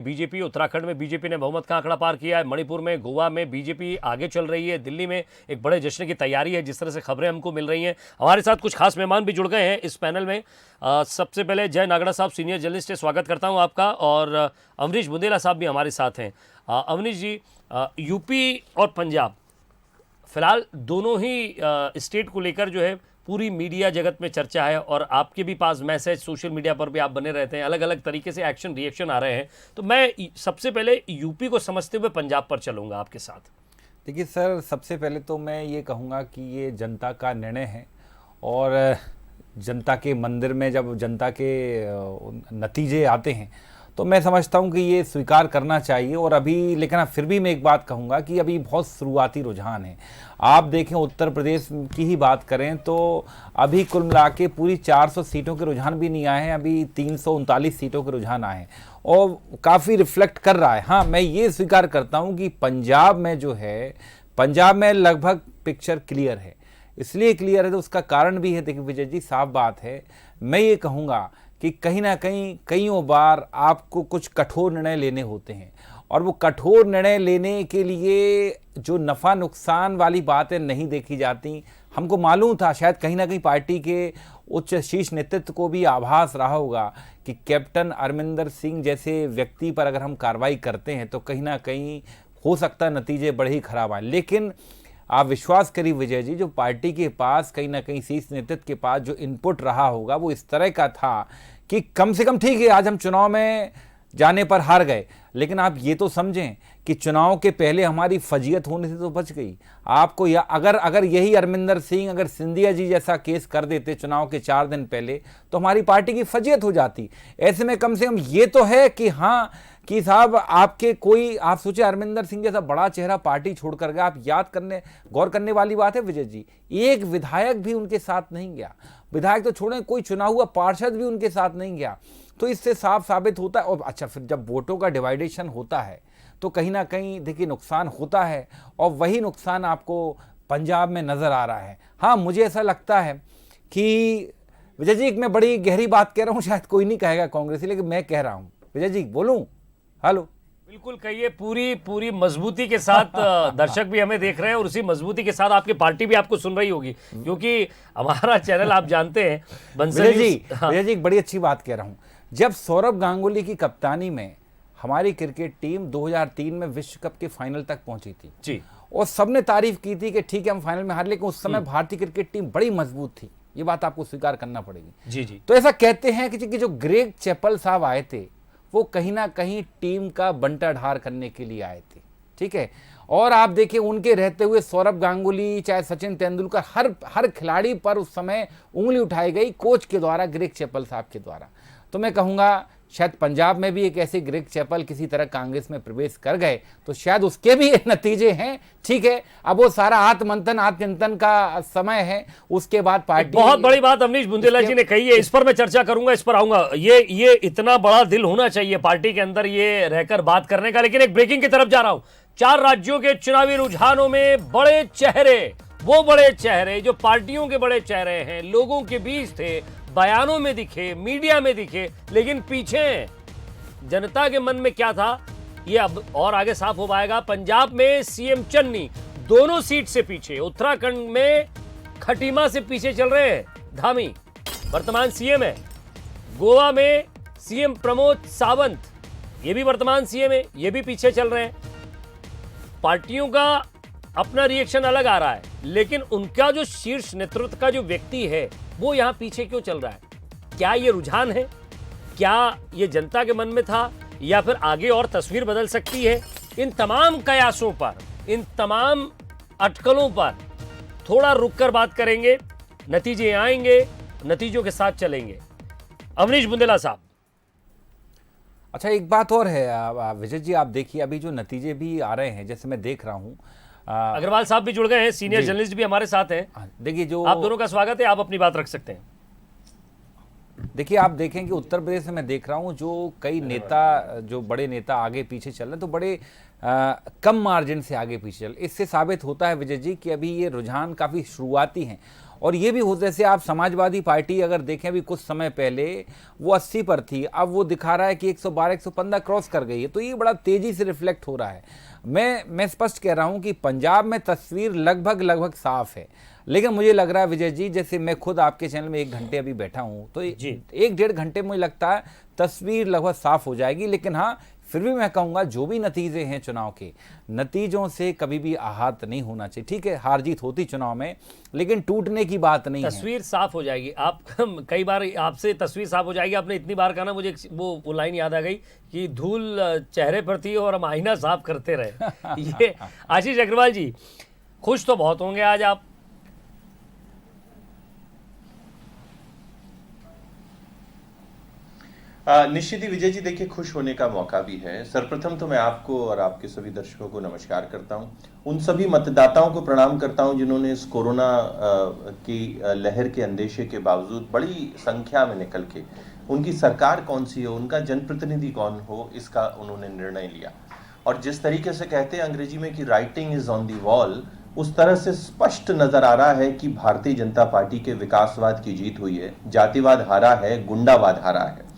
BJP Uttarakhand में BJP ने बहुमत का आंकड़ा पार किया है, मणिपुर में, गोवा में बीजेपी आगे चल रही है, दिल्ली में एक बड़े जश्न की तैयारी है, जिस तरह से खबरें हमको मिल रही हैं। हमारे साथ कुछ खास मेहमान भी जुड़ गए हैं इस पैनल में। सबसे पहले जय नागड़ा साहब, सीनियर जर्नलिस्ट है, स्वागत करता हूं आपका। और अवनीश बुंदेला साहब भी हमारे साथ हैं। अवनीश जी, यूपी और पंजाब फिलहाल दोनों ही स्टेट को लेकर जो है पूरी मीडिया जगत में चर्चा है, और आपके भी पास मैसेज सोशल मीडिया पर भी आप बने रहते हैं, अलग अलग तरीके से एक्शन रिएक्शन आ रहे हैं। तो मैं सबसे पहले यूपी को समझते हुए पंजाब पर चलूंगा आपके साथ। देखिए सर, सबसे पहले तो मैं ये कहूँगा कि ये जनता का निर्णय है, और जनता के मंदिर में जब जनता के नतीजे आते हैं तो मैं समझता हूँ कि ये स्वीकार करना चाहिए। और अभी लेकिन फिर भी मैं एक बात कहूँगा कि अभी बहुत शुरुआती रुझान है। आप देखें, उत्तर प्रदेश की ही बात करें तो अभी कुल मिला के पूरी 400 सीटों के रुझान भी नहीं आए हैं, अभी 339 सीटों के रुझान आए हैं, और काफ़ी रिफ्लेक्ट कर रहा है। हाँ, मैं ये स्वीकार करता हूँ कि पंजाब में जो है, पंजाब में लगभग पिक्चर क्लियर है। इसलिए क्लियर है तो उसका कारण भी है। देखिए विजय जी, साफ बात है, मैं ये कहूँगा कि कहीं ना कहीं कईयों बार आपको कुछ कठोर निर्णय लेने होते हैं, और वो कठोर निर्णय लेने के लिए जो नफ़ा नुकसान वाली बातें नहीं देखी जाती। हमको मालूम था, शायद कहीं ना कहीं पार्टी के उच्च शीर्ष नेतृत्व को भी आभास रहा होगा कि कैप्टन अमरिंदर सिंह जैसे व्यक्ति पर अगर हम कार्रवाई करते हैं तो कहीं ना कहीं हो सकता है नतीजे बड़े ही खराब आए। लेकिन आप विश्वास करिए विजय जी, जो पार्टी के पास कहीं ना कहीं शीर्ष नेतृत्व के पास जो इनपुट रहा होगा वो इस तरह का था कि कम से कम ठीक है, आज हम चुनाव में जाने पर हार गए, लेकिन आप ये तो समझें कि चुनाव के पहले हमारी फजीयत होने से तो बच गई। आपको या अगर यही अमरिंदर सिंह अगर सिंधिया जी जैसा केस कर देते चुनाव के 4 दिन पहले तो हमारी पार्टी की फजीयत हो जाती। ऐसे में कम से कम ये तो है कि हाँ कि साहब आपके कोई, आप सोचे अमरिंदर सिंह जैसा बड़ा चेहरा पार्टी छोड़कर गया। आप गौर करने वाली बात है विजय जी, एक विधायक भी उनके साथ नहीं गया। विधायक तो छोड़ें, कोई चुना हुआ पार्षद भी उनके साथ नहीं गया। तो इससे साफ साबित होता है। और अच्छा, फिर जब वोटों का डिवाइडेशन होता है तो कहीं ना कहीं देखिए नुकसान होता है, और वही नुकसान आपको पंजाब में नज़र आ रहा है। हाँ, मुझे ऐसा लगता है कि विजय जी, मैं बड़ी गहरी बात कह रहा हूँ, शायद कोई नहीं कहेगा कांग्रेसी, लेकिन मैं कह रहा हूँ। विजय जी बोलूँ? हेलो, बिल्कुल कहिए, पूरी मजबूती के साथ दर्शक भी हमें देख रहे हैं, और उसी मजबूती के साथ आपकी पार्टी भी आपको सुन रही होगी, क्योंकि हमारा चैनल आप जानते हैं विजय जी। हाँ। विजय जी, एक बड़ी अच्छी बात कह रहा हूँ। जब सौरभ गांगुली की कप्तानी में हमारी क्रिकेट टीम 2003 में विश्व कप के फाइनल तक पहुंची थी जी, और सबने तारीफ की थी कि ठीक है हम फाइनल में हार, लेकिन उस समय भारतीय क्रिकेट टीम बड़ी मजबूत थी। ये बात आपको स्वीकार करना पड़ेगी। जी जी। तो ऐसा कहते हैं कि जो ग्रेग चैपल साहब आए थे वो कहीं ना कहीं टीम का बंटाढार करने के लिए आए थे, ठीक है। और आप देखिए, उनके रहते हुए सौरभ गांगुली, चाहे सचिन तेंदुलकर, हर खिलाड़ी पर उस समय उंगली उठाई गई कोच के द्वारा, ग्रेग चैपल साहब के द्वारा। तो मैं कहूँगा शायद पंजाब में भी एक ऐसे ग्रेग चैपल किसी तरह कांग्रेस में प्रवेश कर गए तो शायद उसके भी नतीजे हैं। ठीक है, अब वो सारा आत्मचिंतन का समय है, उसके बाद पार्टी। बहुत बड़ी बात अवनीश बुंदेला जी ने कही है, इस पर मैं चर्चा करूंगा, इस पर आऊंगा। ये इतना बड़ा दिल होना चाहिए पार्टी के अंदर ये रहकर बात करने का। लेकिन एक ब्रेकिंग की तरफ जा रहा हूं। 4 राज्यों के चुनावी रुझानों में बड़े चेहरे, वो बड़े चेहरे जो पार्टियों के बड़े चेहरे हैं, लोगों के बीच थे, बयानों में दिखे, मीडिया में दिखे, लेकिन पीछे जनता के मन में क्या था ये अब और आगे साफ हो पाएगा। पंजाब में सीएम चन्नी दोनों सीट से पीछे, उत्तराखंड में खटीमा से पीछे चल रहे हैं धामी, वर्तमान सीएम है। गोवा में सीएम प्रमोद सावंत, ये भी वर्तमान सीएम है, ये भी पीछे चल रहे हैं। पार्टियों का अपना रिएक्शन अलग आ रहा है, लेकिन उनका जो शीर्ष नेतृत्व का जो व्यक्ति है वो यहां पीछे क्यों चल रहा है? क्या ये रुझान है? क्या ये जनता के मन में था, या फिर आगे और तस्वीर बदल सकती है? इन तमाम कयासों पर, इन तमाम अटकलों पर थोड़ा रुककर बात करेंगे। नतीजे आएंगे, नतीजों के साथ चलेंगे। अवनीश बुंदेला साहब। अच्छा, एक बात और है विजय जी, आप देखिए अभी जो नतीजे भी आ रहे हैं, जैसे मैं देख रहा हूं, अग्रवाल साहब भी जुड़ गए हैं, सीनियर जर्नलिस्ट भी हमारे साथ हैं। देखिए, जो आप दोनों का स्वागत है, आप अपनी बात रख सकते हैं। देखिए, आप देखें कि उत्तर प्रदेश में मैं देख रहा हूं जो कई नेता, जो बड़े नेता आगे पीछे चल रहे हैं, तो बड़े कम मार्जिन से आगे पीछे चल। इससे साबित होता है विजय जी कि अभी ये रुझान काफ़ी शुरुआती हैं, और ये भी हो, जैसे आप समाजवादी पार्टी अगर देखें अभी कुछ समय पहले वो 80 पर थी, अब वो दिखा रहा है कि 112 115 क्रॉस कर गई है, तो ये बड़ा तेजी से रिफ्लेक्ट हो रहा है। मैं स्पष्ट कह रहा हूं कि पंजाब में तस्वीर लगभग साफ है, लेकिन मुझे लग रहा है विजय जी, जैसे मैं खुद आपके चैनल में 1 घंटे अभी बैठा हूं, तो 1-1.5 घंटे मुझे लगता है तस्वीर लगभग साफ हो जाएगी। लेकिन हाँ, फिर भी मैं कहूंगा जो भी नतीजे हैं चुनाव के, नतीजों से कभी भी आहत नहीं होना चाहिए। ठीक है, हार जीत होती चुनाव में, लेकिन टूटने की बात नहीं है। तस्वीर साफ हो जाएगी। आप कई बार आपसे तस्वीर साफ हो जाएगी, आपने इतनी बार कहा ना, मुझे वो लाइन याद आ गई कि धूल चेहरे पर थी और हम आईना साफ करते रहे। ये आशीष अग्रवाल जी, खुश तो बहुत होंगे आज आप। निश्चित ही विजय जी, देखिए खुश होने का मौका भी है। सर्वप्रथम तो मैं आपको और आपके सभी दर्शकों को नमस्कार करता हूं, उन सभी मतदाताओं को प्रणाम करता हूं जिन्होंने इस कोरोना की लहर के अंदेशे के बावजूद बड़ी संख्या में निकल के उनकी सरकार कौन सी हो, उनका जनप्रतिनिधि कौन हो, इसका उन्होंने निर्णय लिया। और जिस तरीके से कहते हैं अंग्रेजी में कि writing is on the wall, उस तरह से स्पष्ट नजर आ रहा है कि भारतीय जनता पार्टी के विकासवाद की जीत हुई है, जातिवाद हारा है, गुंडावाद हारा है।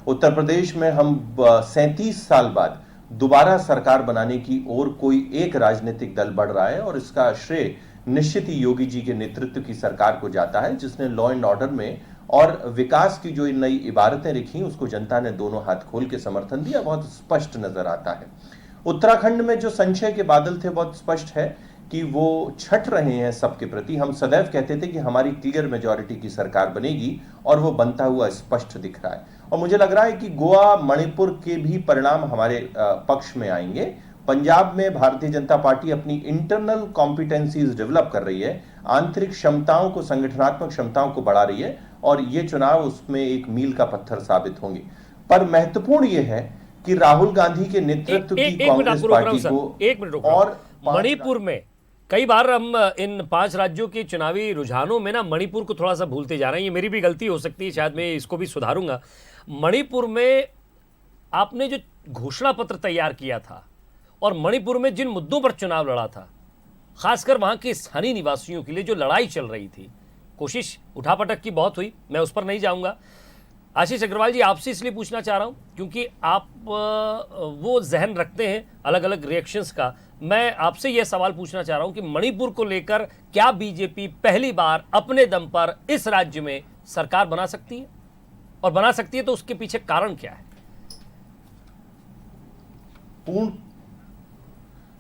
उत्तर प्रदेश में हम 37 साल बाद दोबारा सरकार बनाने की ओर कोई एक राजनीतिक दल बढ़ रहा है, और इसका श्रेय निश्चित ही योगी जी के नेतृत्व की सरकार को जाता है, जिसने लॉ एंड ऑर्डर में और विकास की जो नई इबारतें लिखी उसको जनता ने दोनों हाथ खोल के समर्थन दिया, बहुत स्पष्ट नजर आता है। उत्तराखंड में जो संशय के बादल थे बहुत स्पष्ट है कि वो छट रहे हैं सबके प्रति। हम सदैव कहते थे कि हमारी क्लियर मेजॉरिटी की सरकार बनेगी, और वो बनता हुआ स्पष्ट दिख रहा है। और मुझे लग रहा है कि गोवा, मणिपुर के भी परिणाम हमारे पक्ष में आएंगे। पंजाब में भारतीय जनता पार्टी अपनी इंटरनल कॉम्पिटेंसीज डेवलप कर रही है, आंतरिक क्षमताओं को, संगठनात्मक क्षमताओं को बढ़ा रही है, और ये चुनाव उसमें एक मील का पत्थर साबित होंगे। पर महत्वपूर्ण ये है कि राहुल गांधी के नेतृत्व की कांग्रेस पार्टी को, और मणिपुर में कई बार हम इन 5 राज्यों के चुनावी रुझानों में ना मणिपुर को थोड़ा सा भूलते जा रहे हैं। ये मेरी भी गलती हो सकती है, शायद मैं इसको भी सुधारूंगा। मणिपुर में आपने जो घोषणा पत्र तैयार किया था और मणिपुर में जिन मुद्दों पर चुनाव लड़ा था, खासकर वहां के स्थानीय निवासियों के लिए जो लड़ाई चल रही थी, कोशिश उठापटक की बहुत हुई, मैं उस पर नहीं जाऊंगा। आशीष अग्रवाल जी, आपसे इसलिए पूछना चाह रहा हूं क्योंकि आप वो जहन रखते हैं अलग अलग रिएक्शंस का। मैं आपसे यह सवाल पूछना चाह रहा हूं कि मणिपुर को लेकर क्या बीजेपी पहली बार अपने दम पर इस राज्य में सरकार बना सकती है, और बना सकती है तो उसके पीछे कारण क्या है?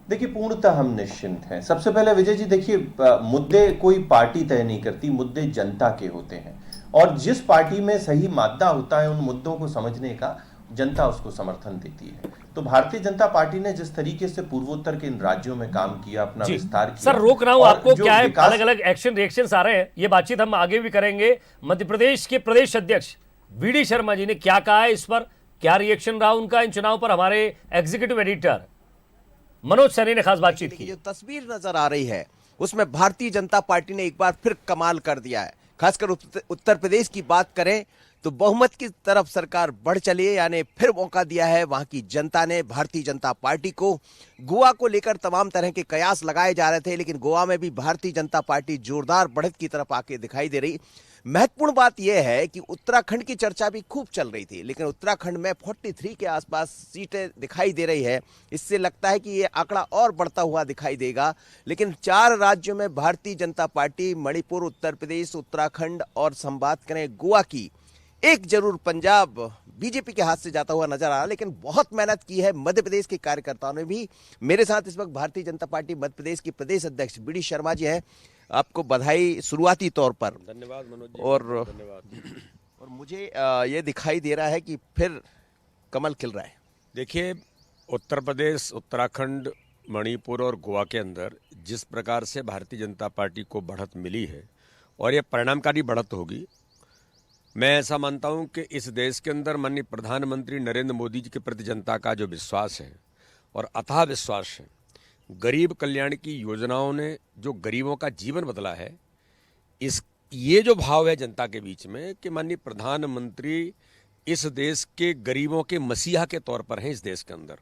देखिए, पूर्णतः हम निश्चिंत हैं। सबसे पहले विजय जी देखिए, मुद्दे कोई पार्टी तय नहीं करती, मुद्दे जनता के होते हैं, और जिस पार्टी में सही मादा होता है उन मुद्दों को समझने का, जनता उसको समर्थन देती है। तो भारतीय जनता पार्टी ने जिस तरीके से पूर्वोत्तर के इन राज्यों में काम किया, अपना विस्तार किया। सर रोक रहा हूं आपको, क्या है अलग अलग एक्शन रिएक्शंस आ रहे हैं, ये बातचीत हम आगे भी करेंगे। मध्य प्रदेश के प्रदेश अध्यक्ष वीडी शर्मा जी ने क्या कहा है इस पर, क्या रिएक्शन रहा उनका इन चुनाव पर, हमारे एग्जीक्यूटिव एडिटर मनोज सैनी ने खास बातचीत की। जो तस्वीर नजर आ रही है उसमें भारतीय जनता पार्टी ने एक बार फिर कमाल कर दिया है। खासकर उत्तर प्रदेश की बात करें तो बहुमत की तरफ सरकार बढ़ चली है, यानी फिर मौका दिया है वहां की जनता ने भारतीय जनता पार्टी को। गोवा को लेकर तमाम तरह के कयास लगाए जा रहे थे, लेकिन गोवा में भी भारतीय जनता पार्टी जोरदार बढ़त की तरफ आके दिखाई दे रही। महत्वपूर्ण बात यह है कि उत्तराखंड की चर्चा भी खूब चल रही थी, लेकिन उत्तराखंड में 43 के आसपास सीटें दिखाई दे रही है। इससे लगता है कि ये आंकड़ा और बढ़ता हुआ दिखाई देगा। लेकिन 4 राज्यों में भारतीय जनता पार्टी, मणिपुर, उत्तर प्रदेश, उत्तराखंड और हम बात करें गोवा की, एक जरूर पंजाब बीजेपी के हाथ से जाता हुआ नजर आ रहा है। लेकिन बहुत मेहनत की है मध्य प्रदेश के कार्यकर्ताओं ने भी। मेरे साथ इस वक्त भारतीय जनता पार्टी मध्य प्रदेश की प्रदेश अध्यक्ष वीडी शर्मा जी हैं। आपको बधाई शुरुआती तौर पर। धन्यवाद मनोज जी। और मुझे ये दिखाई दे रहा है कि फिर कमल खिल रहा है। देखिए, उत्तर प्रदेश, उत्तराखंड, मणिपुर और गोवा के अंदर जिस प्रकार से भारतीय जनता पार्टी को बढ़त मिली है, और ये परिणामकारी बढ़त होगी, मैं ऐसा मानता हूं कि इस देश के अंदर माननीय प्रधानमंत्री नरेंद्र मोदी जी के प्रति जनता का जो विश्वास है और अथाह विश्वास है, गरीब कल्याण की योजनाओं ने जो गरीबों का जीवन बदला है, ये जो भाव है जनता के बीच में कि माननीय प्रधानमंत्री इस देश के गरीबों के मसीहा के तौर पर हैं इस देश के अंदर,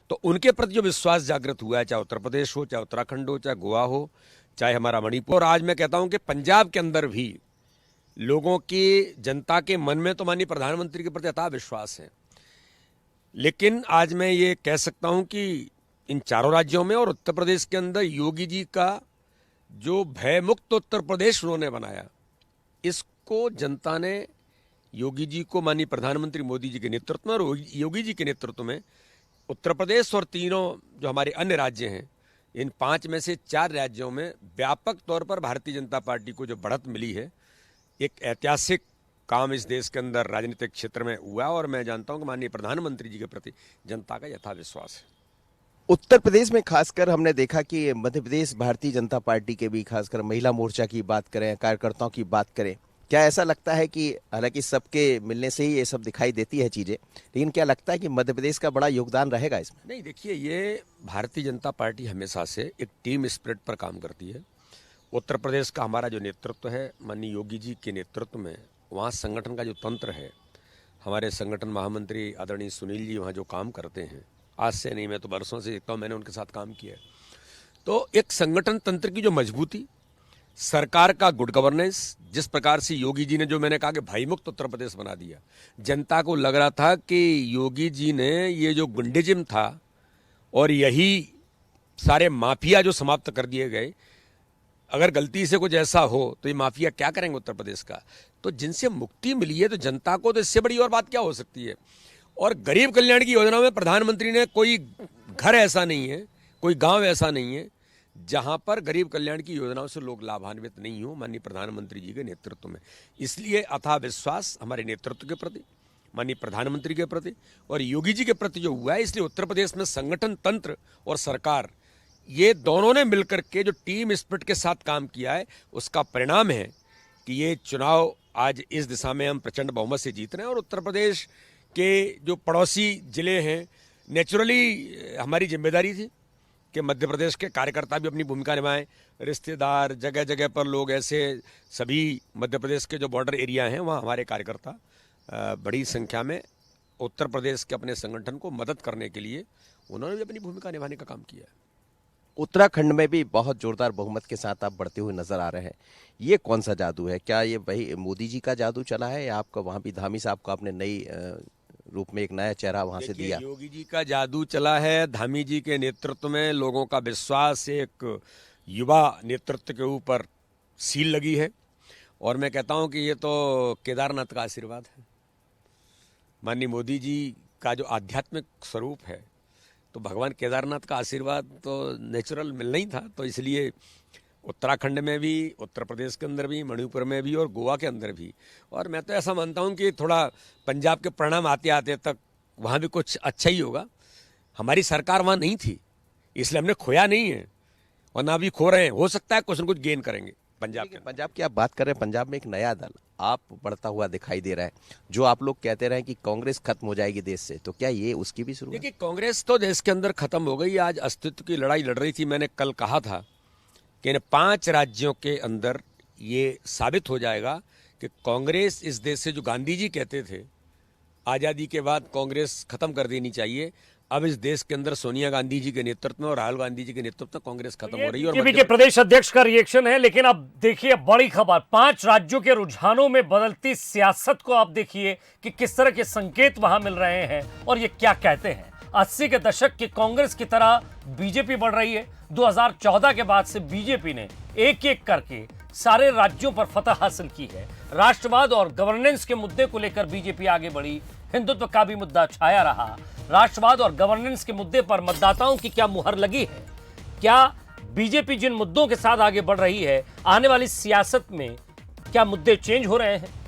तो उनके प्रति जो विश्वास जागृत हुआ है, चाहे उत्तर प्रदेश हो, चाहे उत्तराखंड हो, चाहे गोवा हो, चाहे हमारा मणिपुर, और आज मैं कहता हूं कि पंजाब के अंदर भी लोगों की, जनता के मन में तो माननीय प्रधानमंत्री के प्रति अथाह विश्वास है। लेकिन आज मैं ये कह सकता हूं कि इन चारों राज्यों में और उत्तर प्रदेश के अंदर योगी जी का जो भयमुक्त उत्तर प्रदेश उन्होंने बनाया, इसको जनता ने योगी जी को, माननीय प्रधानमंत्री मोदी जी के नेतृत्व में और योगी जी के नेतृत्व में उत्तर प्रदेश और तीनों जो हमारे अन्य राज्य हैं, इन 5 में से 4 राज्यों में व्यापक तौर पर भारतीय जनता पार्टी को जो बढ़त मिली है, एक ऐतिहासिक काम इस देश के अंदर राजनीतिक क्षेत्र में हुआ और मैं जानता हूं कि माननीय प्रधानमंत्री जी के प्रति जनता का यथा विश्वास है। उत्तर प्रदेश में खासकर हमने देखा कि मध्य प्रदेश भारतीय जनता पार्टी के भी खासकर महिला मोर्चा की बात करें, कार्यकर्ताओं की बात करें, क्या ऐसा लगता है कि हालांकि सबके मिलने से ही ये सब दिखाई देती है चीजें, लेकिन क्या लगता है कि मध्य प्रदेश का बड़ा योगदान रहेगा इसमें? नहीं, देखिए, ये भारतीय जनता पार्टी हमेशा से एक टीम स्पिरिट पर काम करती है। उत्तर प्रदेश का हमारा जो नेतृत्व है, माननीय योगी जी के नेतृत्व में, वहाँ संगठन का जो तंत्र है, हमारे संगठन महामंत्री आदरणीय सुनील जी वहाँ जो काम करते हैं, आज से नहीं, मैं तो बरसों से देखता हूँ, मैंने उनके साथ काम किया है। तो एक संगठन तंत्र की जो मजबूती, सरकार का गुड गवर्नेंस, जिस प्रकार से योगी जी ने, जो मैंने कहा कि भयमुक्त उत्तर प्रदेश बना दिया, जनता को लग रहा था कि योगी जी ने ये जो गुंडेजिम था और यही सारे माफिया जो समाप्त कर दिए गए, अगर गलती से कुछ ऐसा हो तो ये माफिया क्या करेंगे उत्तर प्रदेश का, तो जिनसे मुक्ति मिली है तो जनता को, तो इससे बड़ी और बात क्या हो सकती है। और गरीब कल्याण की योजना में प्रधानमंत्री ने, कोई घर ऐसा नहीं है, कोई गांव ऐसा नहीं है जहां पर गरीब कल्याण की योजनाओं से लोग लाभान्वित नहीं हो, माननीय प्रधानमंत्री जी के नेतृत्व में। इसलिए अथाह विश्वास हमारे नेतृत्व के प्रति, माननीय प्रधानमंत्री के प्रति और योगी जी के प्रति जो हुआ है, इसलिए उत्तर प्रदेश में संगठन तंत्र और सरकार, ये दोनों ने मिलकर के जो टीम स्पिरिट के साथ काम किया है, उसका परिणाम है कि ये चुनाव आज इस दिशा में हम प्रचंड बहुमत से जीत रहे हैं। और उत्तर प्रदेश के जो पड़ोसी जिले हैं, नेचुरली हमारी जिम्मेदारी थी कि मध्य प्रदेश के कार्यकर्ता भी अपनी भूमिका निभाएं, रिश्तेदार, जगह जगह पर लोग, ऐसे सभी मध्य प्रदेश के जो बॉर्डर एरिया हैं, वहाँ हमारे कार्यकर्ता बड़ी संख्या में उत्तर प्रदेश के अपने संगठन को मदद करने के लिए उन्होंने भी अपनी भूमिका निभाने का काम किया है। उत्तराखंड में भी बहुत जोरदार बहुमत के साथ आप बढ़ते हुए नजर आ रहे हैं, ये कौन सा जादू है? क्या ये वही मोदी जी का जादू चला है या आपका वहाँ भी धामी साहब को आपने नई रूप में एक नया चेहरा वहाँ से दिया? योगी जी का जादू चला है, धामी जी के नेतृत्व में लोगों का विश्वास, एक युवा नेतृत्व के ऊपर सील लगी है। और मैं कहता हूँ कि ये तो केदारनाथ का आशीर्वाद है। माननीय मोदी जी का जो आध्यात्मिक स्वरूप है, तो भगवान केदारनाथ का आशीर्वाद तो नेचुरल मिलना ही था। तो इसलिए उत्तराखंड में भी, उत्तर प्रदेश के अंदर भी, मणिपुर में भी और गोवा के अंदर भी, और मैं तो ऐसा मानता हूं कि थोड़ा पंजाब के परिणाम आते आते तक वहां भी कुछ अच्छा ही होगा। हमारी सरकार वहां नहीं थी, इसलिए हमने खोया नहीं है और ना भी खो रहे हैं। हो सकता है कुछ न कुछ गेन करेंगे पंजाब के। पंजाब की आप बात कर रहे हैं, पंजाब में एक नया दल आप बढ़ता हुआ दिखाई दे रहा है, जो आप लोग कहते रहे कि कांग्रेस खत्म हो जाएगी देश से, तो क्या ये उसकी भी शुरुआत? देखिए, कांग्रेस तो देश के अंदर खत्म हो गई, आज अस्तित्व की लड़ाई लड़ रही थी। मैंने कल कहा था कि इन 5 राज्यों के अंदर ये साबित हो जाएगा कि कांग्रेस इस देश से, जो गांधी जी कहते थे आज़ादी के बाद कांग्रेस खत्म कर देनी चाहिए, अब इस देश के अंदर सोनिया गांधी जी के नेतृत्व में और राहुल गांधी जी के नेतृत्व में कांग्रेस खत्म हो रही है। और बीजेपी के प्रदेश अध्यक्ष का रिएक्शन है। लेकिन अब देखिए बड़ी खबर, 5 राज्यों के रुझानों में बदलती सियासत को आप देखिए कि किस तरह के संकेत वहां मिल रहे हैं और ये क्या कहते हैं। 80 के दशक की कांग्रेस की तरह बीजेपी बढ़ रही है। 2014 के बाद से बीजेपी ने एक एक करके सारे राज्यों पर फतह हासिल की है। राष्ट्रवाद और गवर्नेंस के मुद्दे को लेकर बीजेपी आगे बढ़ी, हिंदुत्व का भी मुद्दा छाया रहा। राष्ट्रवाद और गवर्नेंस के मुद्दे पर मतदाताओं की क्या मुहर लगी है? क्या बीजेपी जिन मुद्दों के साथ आगे बढ़ रही है, आने वाली सियासत में क्या मुद्दे चेंज हो रहे हैं?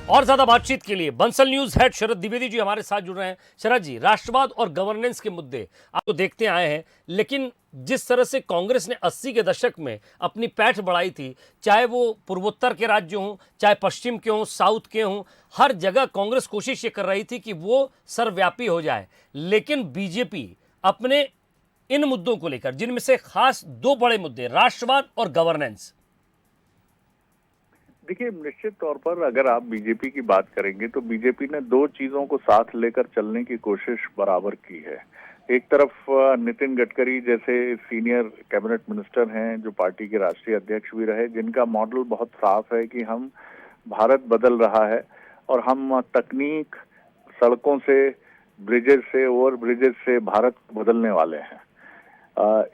और ज्यादा बातचीत के लिए बंसल न्यूज हेड शरद द्विवेदी जी हमारे साथ जुड़ रहे हैं। शरद जी, राष्ट्रवाद और गवर्नेंस के मुद्दे आपको देखते आए हैं, लेकिन जिस तरह से कांग्रेस ने 80 के दशक में अपनी पैठ बढ़ाई थी, चाहे वो पूर्वोत्तर के राज्य हों, चाहे पश्चिम के हों, साउथ के हों, हर जगह कांग्रेस कोशिश ये कर रही थी कि वो सर्वव्यापी हो जाए। लेकिन बीजेपी अपने इन मुद्दों को लेकर, जिनमें से खास 2 बड़े मुद्दे, राष्ट्रवाद और गवर्नेंस, देखिए, निश्चित तौर पर अगर आप बीजेपी की बात करेंगे तो बीजेपी ने दो चीजों को साथ लेकर चलने की कोशिश बराबर की है। एक तरफ नितिन गडकरी जैसे सीनियर कैबिनेट मिनिस्टर हैं जो पार्टी के राष्ट्रीय अध्यक्ष भी रहे, जिनका मॉडल बहुत साफ है कि हम भारत बदल रहा है और हम तकनीक, सड़कों से, ब्रिजेस से, ओवर ब्रिजेस से भारत को बदलने वाले हैं।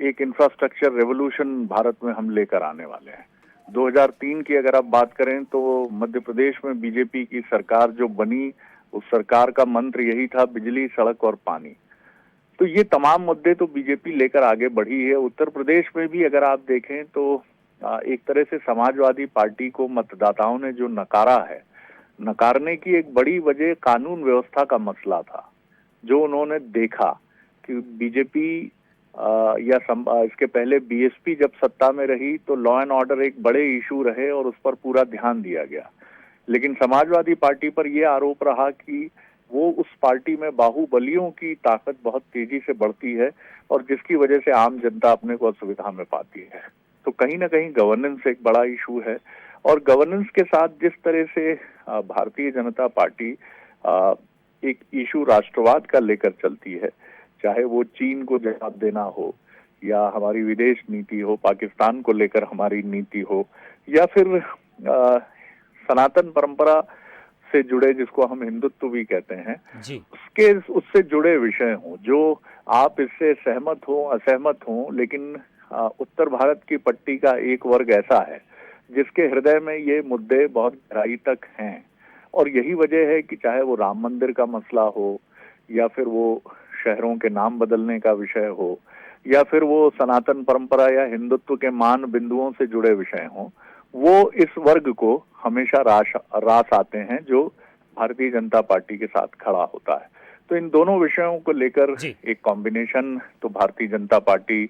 एक इंफ्रास्ट्रक्चर रेवोल्यूशन भारत में हम लेकर आने वाले हैं। 2003 की अगर आप बात करें तो मध्य प्रदेश में बीजेपी की सरकार जो बनी, उस सरकार का मंत्र यही था, बिजली, सड़क और पानी। तो ये तमाम मुद्दे तो बीजेपी लेकर आगे बढ़ी है। उत्तर प्रदेश में भी अगर आप देखें तो एक तरह से समाजवादी पार्टी को मतदाताओं ने जो नकारा है, नकारने की एक बड़ी वजह कानून व्यवस्था का मसला था, जो उन्होंने देखा कि बीजेपी इसके पहले बीएसपी जब सत्ता में रही तो लॉ एंड ऑर्डर एक बड़े इशू रहे और उस पर पूरा ध्यान दिया गया। लेकिन समाजवादी पार्टी पर यह आरोप रहा कि वो उस पार्टी में बाहुबलियों की ताकत बहुत तेजी से बढ़ती है और जिसकी वजह से आम जनता अपने को असुविधा में पाती है। तो कहीं ना कहीं गवर्नेंस एक बड़ा इशू है और गवर्नेंस के साथ जिस तरह से भारतीय जनता पार्टी एक इशू राष्ट्रवाद का लेकर चलती है, चाहे वो चीन को जवाब देना हो या हमारी विदेश नीति हो, पाकिस्तान को लेकर हमारी नीति हो, या फिर सनातन परंपरा से जुड़े, जिसको हम हिंदुत्व भी कहते हैं जी, उससे जुड़े विषय हों, जो आप इससे सहमत हो असहमत हो, लेकिन उत्तर भारत की पट्टी का एक वर्ग ऐसा है जिसके हृदय में ये मुद्दे बहुत गहराई तक हैं। और यही वजह है कि चाहे वो राम मंदिर का मसला हो या फिर वो शहरों के नाम बदलने का विषय हो या फिर वो सनातन परंपरा या हिंदुत्व के मान बिंदुओं से जुड़े विषय हों, वो इस वर्ग को हमेशा रास आते हैं जो भारतीय जनता पार्टी के साथ खड़ा होता है। तो इन दोनों विषयों को लेकर एक कॉम्बिनेशन तो भारतीय जनता पार्टी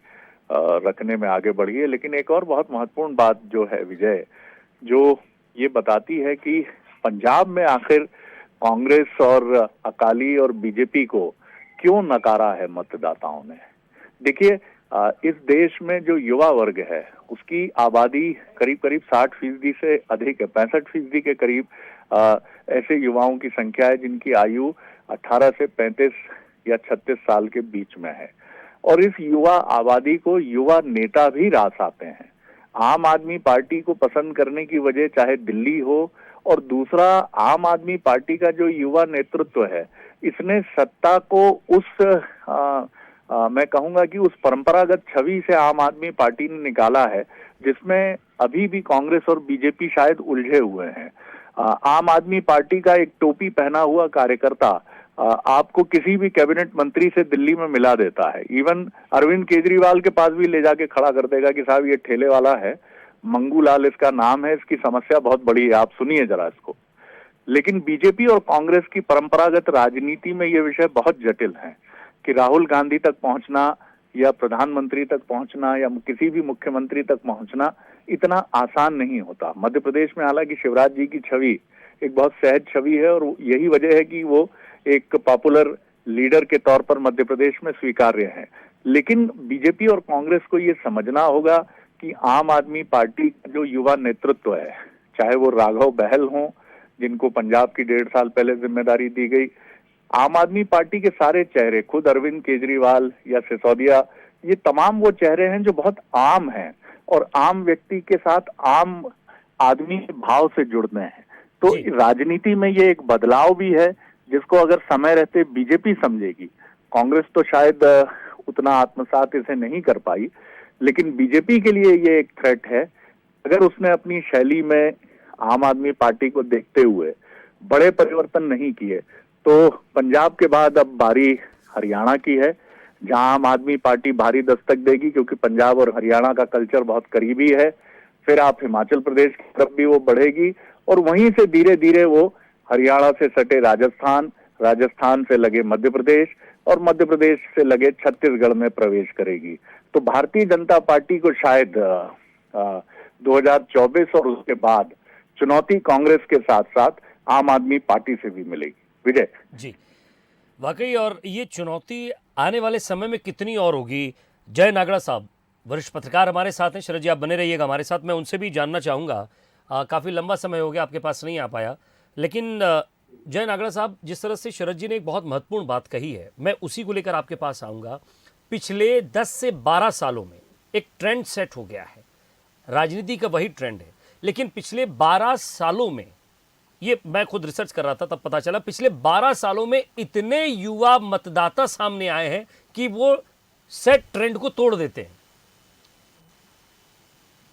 रखने में आगे बढ़ी है। लेकिन एक और बहुत महत्वपूर्ण बात जो है विजय, जो ये बताती है कि पंजाब में आखिर कांग्रेस और अकाली और बीजेपी को क्यों नकारा है मतदाताओं ने। देखिए, इस देश में जो युवा वर्ग है उसकी आबादी करीब करीब 60% से अधिक है, 65% के करीब ऐसे युवाओं की संख्या है जिनकी आयु 18 से 35 या 36 साल के बीच में है। और इस युवा आबादी को युवा नेता भी रास आते हैं। आम आदमी पार्टी को पसंद करने की वजह चाहे दिल्ली हो, और दूसरा आम आदमी पार्टी का जो युवा नेतृत्व है, इसने सत्ता को मैं कहूंगा कि उस परंपरागत छवि से आम आदमी पार्टी ने निकाला है जिसमें अभी भी कांग्रेस और बीजेपी शायद उलझे हुए हैं। आम आदमी पार्टी का एक टोपी पहना हुआ कार्यकर्ता आपको किसी भी कैबिनेट मंत्री से दिल्ली में मिला देता है। इवन अरविंद केजरीवाल के पास भी ले जाके खड़ा कर देगा कि साहब ये ठेले वाला है, मंगू लाल इसका नाम है, इसकी समस्या बहुत बड़ी है, आप सुनिए जरा इसको। लेकिन बीजेपी और कांग्रेस की परंपरागत राजनीति में ये विषय बहुत जटिल है कि राहुल गांधी तक पहुंचना या प्रधानमंत्री तक पहुंचना या किसी भी मुख्यमंत्री तक पहुंचना इतना आसान नहीं होता। मध्य प्रदेश में हालांकि शिवराज जी की छवि एक बहुत सहज छवि है और यही वजह है कि वो एक पॉपुलर लीडर के तौर पर मध्य प्रदेश में स्वीकार्य है। लेकिन बीजेपी और कांग्रेस को ये समझना होगा कि आम आदमी पार्टी का जो युवा नेतृत्व है, चाहे वो राघव बहल हों जिनको पंजाब की 1.5 साल पहले जिम्मेदारी दी गई, आम आदमी पार्टी के सारे चेहरे, खुद अरविंद केजरीवाल या सिसोदिया, ये तमाम वो चेहरे हैं जो बहुत आम हैं और आम व्यक्ति के साथ आम आदमी के भाव से जुड़ने हैं। तो राजनीति में ये एक बदलाव भी है जिसको अगर समय रहते बीजेपी समझेगी। कांग्रेस तो शायद उतना आत्मसात इसे नहीं कर पाई, लेकिन बीजेपी के लिए ये एक थ्रेट है। अगर उसने अपनी शैली में आम आदमी पार्टी को देखते हुए बड़े परिवर्तन नहीं किए तो पंजाब के बाद अब बारी हरियाणा की है, जहां आम आदमी पार्टी भारी दस्तक देगी क्योंकि पंजाब और हरियाणा का कल्चर बहुत करीबी है। फिर आप हिमाचल प्रदेश की तरफ भी वो बढ़ेगी और वहीं से धीरे धीरे वो हरियाणा से सटे राजस्थान, राजस्थान से लगे मध्य प्रदेश और मध्य प्रदेश से लगे छत्तीसगढ़ में प्रवेश करेगी। तो भारतीय जनता पार्टी को शायद 2024 और उसके बाद चुनौती कांग्रेस के साथ साथ आम आदमी पार्टी से भी मिलेगी। विजय जी, वाकई, और ये चुनौती आने वाले समय में कितनी और होगी। जय नागड़ा साहब वरिष्ठ पत्रकार हमारे साथ हैं। शरद जी आप बने रहिएगा हमारे साथ, मैं उनसे भी जानना चाहूँगा काफ़ी लंबा समय हो गया आपके पास नहीं आ पाया, लेकिन जय नागड़ा साहब, जिस तरह से शरद जी ने एक बहुत महत्वपूर्ण बात कही है, मैं उसी को लेकर आपके पास आऊँगा। पिछले 10 से 12 सालों में एक ट्रेंड सेट हो गया है, राजनीति का वही ट्रेंड है, लेकिन पिछले 12 सालों में, ये मैं खुद रिसर्च कर रहा था तब पता चला, पिछले 12 सालों में इतने युवा मतदाता सामने आए हैं कि वो सेट ट्रेंड को तोड़ देते हैं।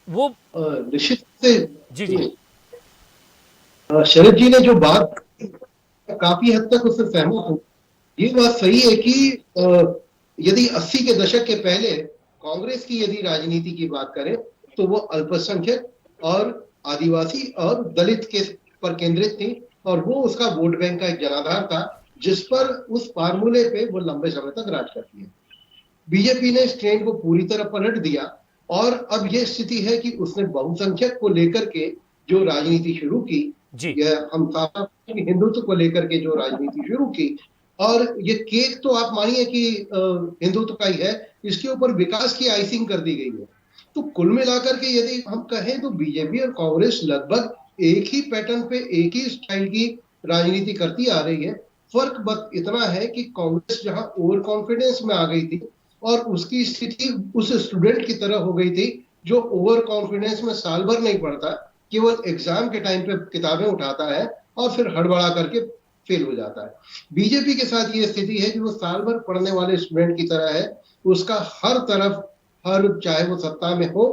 वो निश्चित से जी जी शरद जी ने जो बात काफी हद तक उससे सहमत हूं। ये बात सही है कि यदि 80 के दशक के पहले कांग्रेस की यदि राजनीति की बात करें तो वो अल्पसंख्यक और आदिवासी और दलित के पर केंद्रित थी, और वो उसका वोट बैंक का एक जनाधार था जिस पर उस फार्मूले पे वो लंबे समय तक राज करती है। बीजेपी ने इस ट्रेंड को पूरी तरह पलट दिया और अब ये स्थिति है कि उसने बहुसंख्यक को लेकर के जो राजनीति शुरू की, हम हिंदुत्व को लेकर के जो राजनीति शुरू की, और ये केक तो आप मानिए कि हिंदुत्व का ही है, इसके ऊपर विकास की आइसिंग कर दी गई है। तो कुल मिलाकर के यदि हम कहें तो बीजेपी और कांग्रेस लगभग एक ही पैटर्न पे एक ही स्टाइल की राजनीति करती आ रही है। फर्क बस इतना है कि कांग्रेस जहां ओवर कॉन्फिडेंस में आ गई थी और उसकी स्थिति उस स्टूडेंट की तरह हो गई थी जो ओवर कॉन्फिडेंस में साल भर नहीं पढ़ता, केवल एग्जाम के टाइम पे किताबें उठाता है और फिर हड़बड़ा करके फेल हो जाता है। बीजेपी के साथ ये स्थिति है कि वो साल भर पढ़ने वाले स्टूडेंट की तरह है, उसका हर तरफ, चाहे वो सत्ता में हो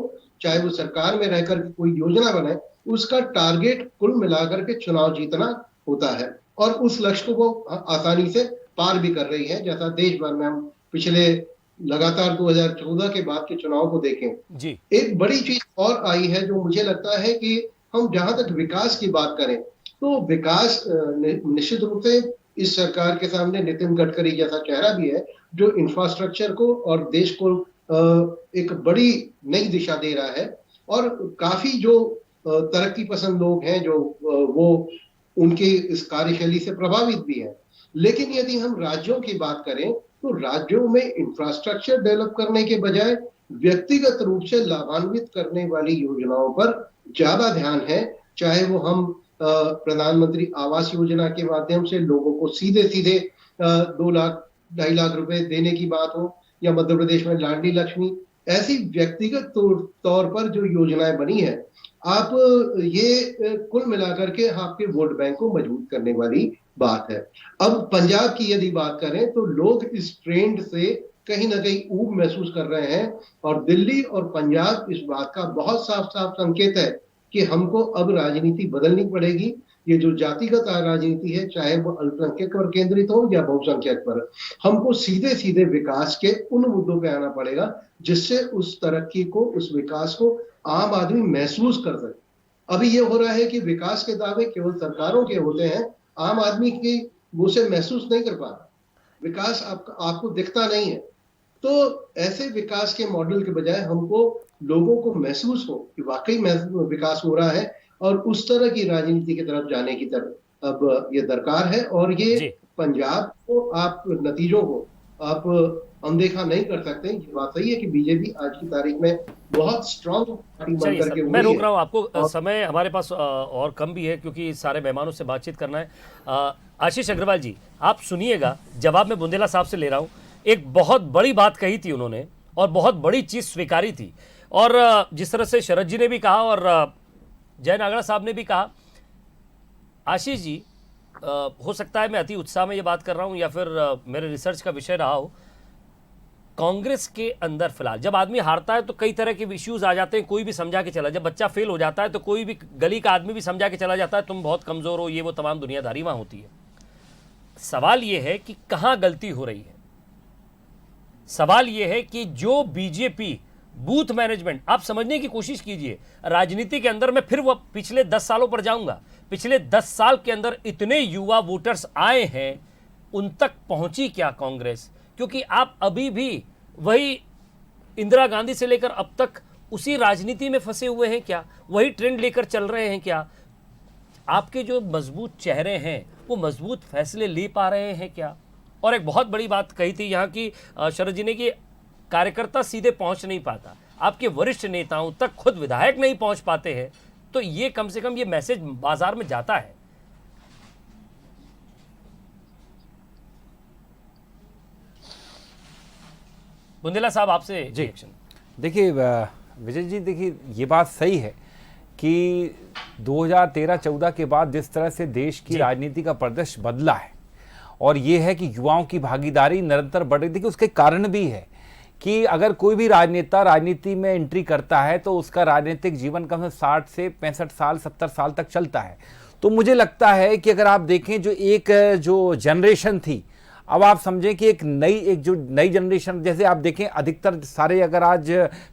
चाहे वो सरकार में रहकर के कोई योजना बनाए, उसका टारगेट कुल मिलाकर के चुनाव जीतना होता है, और उस लक्ष्य को वो आसानी से पार भी कर रही है। जैसा देश भर में हम पिछले लगातार 2014 के बाद के चुनाव को देखें जी। एक बड़ी चीज और आई है जो मुझे लगता है कि हम जहां तक विकास की बात करें तो विकास निश्चित रूप से इस सरकार के सामने नितिन गडकरी जैसा चेहरा भी है जो इंफ्रास्ट्रक्चर को और देश को एक बड़ी नई दिशा दे रहा है, और काफी जो तरक्की पसंद लोग हैं जो वो उनके इस कार्यशैली से प्रभावित भी है। लेकिन यदि हम राज्यों की बात करें तो राज्यों में इंफ्रास्ट्रक्चर डेवलप करने के बजाय व्यक्तिगत रूप से लाभान्वित करने वाली योजनाओं पर ज्यादा ध्यान है। चाहे वो हम प्रधानमंत्री आवास योजना के माध्यम से लोगों को सीधे सीधे 2 लाख 2.5 लाख रुपए देने की बात हो, या मध्य प्रदेश में लाडली लक्ष्मी, ऐसी व्यक्तिगत तौर पर जो योजनाएं बनी है, आप ये कुल मिलाकर के आपके वोट बैंक को मजबूत करने वाली बात है। अब पंजाब की यदि बात करें तो लोग इस ट्रेंड से कहीं ना कहीं ऊब महसूस कर रहे हैं, और दिल्ली और पंजाब इस बात का बहुत साफ साफ संकेत है कि हमको अब राजनीति बदलनी पड़ेगी। ये जो जातिगत राजनीति है, चाहे वो अल्पसंख्यक पर केंद्रित हो या बहुसंख्यक पर, हमको सीधे सीधे विकास के उन मुद्दों पे आना पड़ेगा जिससे उस तरक्की को, उस विकास को आम आदमी महसूस कर सके। अभी ये हो रहा है कि विकास के दावे केवल सरकारों के होते हैं, आम आदमी की वो से महसूस नहीं कर पा रहा, विकास आपको दिखता नहीं है। तो ऐसे विकास के मॉडल के बजाय हमको लोगों को महसूस हो कि वाकई विकास हो रहा है, और उस तरह की राजनीति की तरफ जाने की तरफ अब ये दरकार है। और ये पंजाब को आप नतीजों को आप अनदेखा नहीं कर सकते। ये बात सही है कि बीजेपी आज की तारीख में बहुत स्ट्रांग पार्टी बन करके मैं रोक रहा हूँ आपको, समय हमारे पास और कम भी है क्योंकि सारे मेहमानों से बातचीत करना है। आशीष अग्रवाल जी, आप सुनिएगा, जवाब मैं बुंदेला साहब से ले रहा हूँ। एक बहुत बड़ी बात कही थी उन्होंने और बहुत बड़ी चीज स्वीकारी थी, और जिस तरह से शरद जी ने भी कहा और जय नागड़ा साहब ने भी कहा। आशीष जी, हो सकता है मैं अति उत्साह में ये बात कर रहा हूं या फिर मेरे रिसर्च का विषय रहा हो, कांग्रेस के अंदर फिलहाल जब आदमी हारता है तो कई तरह के इश्यूज आ जाते हैं, कोई भी समझा के चला, जब बच्चा फेल हो जाता है तो कोई भी गली का आदमी भी समझा के चला जाता है तुम बहुत कमजोर हो, ये वो तमाम दुनियादारी वहां होती है। सवाल ये है कि कहां गलती हो रही है। सवाल यह है कि जो बीजेपी बूथ मैनेजमेंट, आप समझने की कोशिश कीजिए, राजनीति के अंदर मैं फिर वो पिछले 10 सालों पर जाऊंगा, पिछले 10 साल के अंदर इतने युवा वोटर्स आए हैं, उन तक पहुंची क्या कांग्रेस? क्योंकि आप अभी भी वही इंदिरा गांधी से लेकर अब तक उसी राजनीति में फंसे हुए हैं क्या? वही ट्रेंड लेकर चल रहे हैं क्या? आपके जो मजबूत चेहरे हैं वो मजबूत फैसले ले पा रहे हैं क्या? और एक बहुत बड़ी बात कही थी यहाँ की शरद जी ने कि कार्यकर्ता सीधे पहुंच नहीं पाता, आपके वरिष्ठ नेताओं तक खुद विधायक नहीं पहुंच पाते हैं। तो ये कम से कम ये मैसेज बाजार में जाता है। बुंदेला साहब आपसे रिएक्शन। देखिए विजय जी, देखिए ये बात सही है कि 2013-14 के बाद जिस तरह से देश की राजनीति का परिदृश्य बदला है और ये है कि युवाओं की भागीदारी निरंतर बढ़ रही। देखिए उसके कारण भी है कि अगर कोई भी राजनेता राजनीति में एंट्री करता है तो उसका राजनीतिक जीवन कम से 60 से 65 साल 70 साल तक चलता है। तो मुझे लगता है कि अगर आप देखें जो जनरेशन थी, अब आप समझें कि एक नई जनरेशन, जैसे आप देखें अधिकतर सारे, अगर आज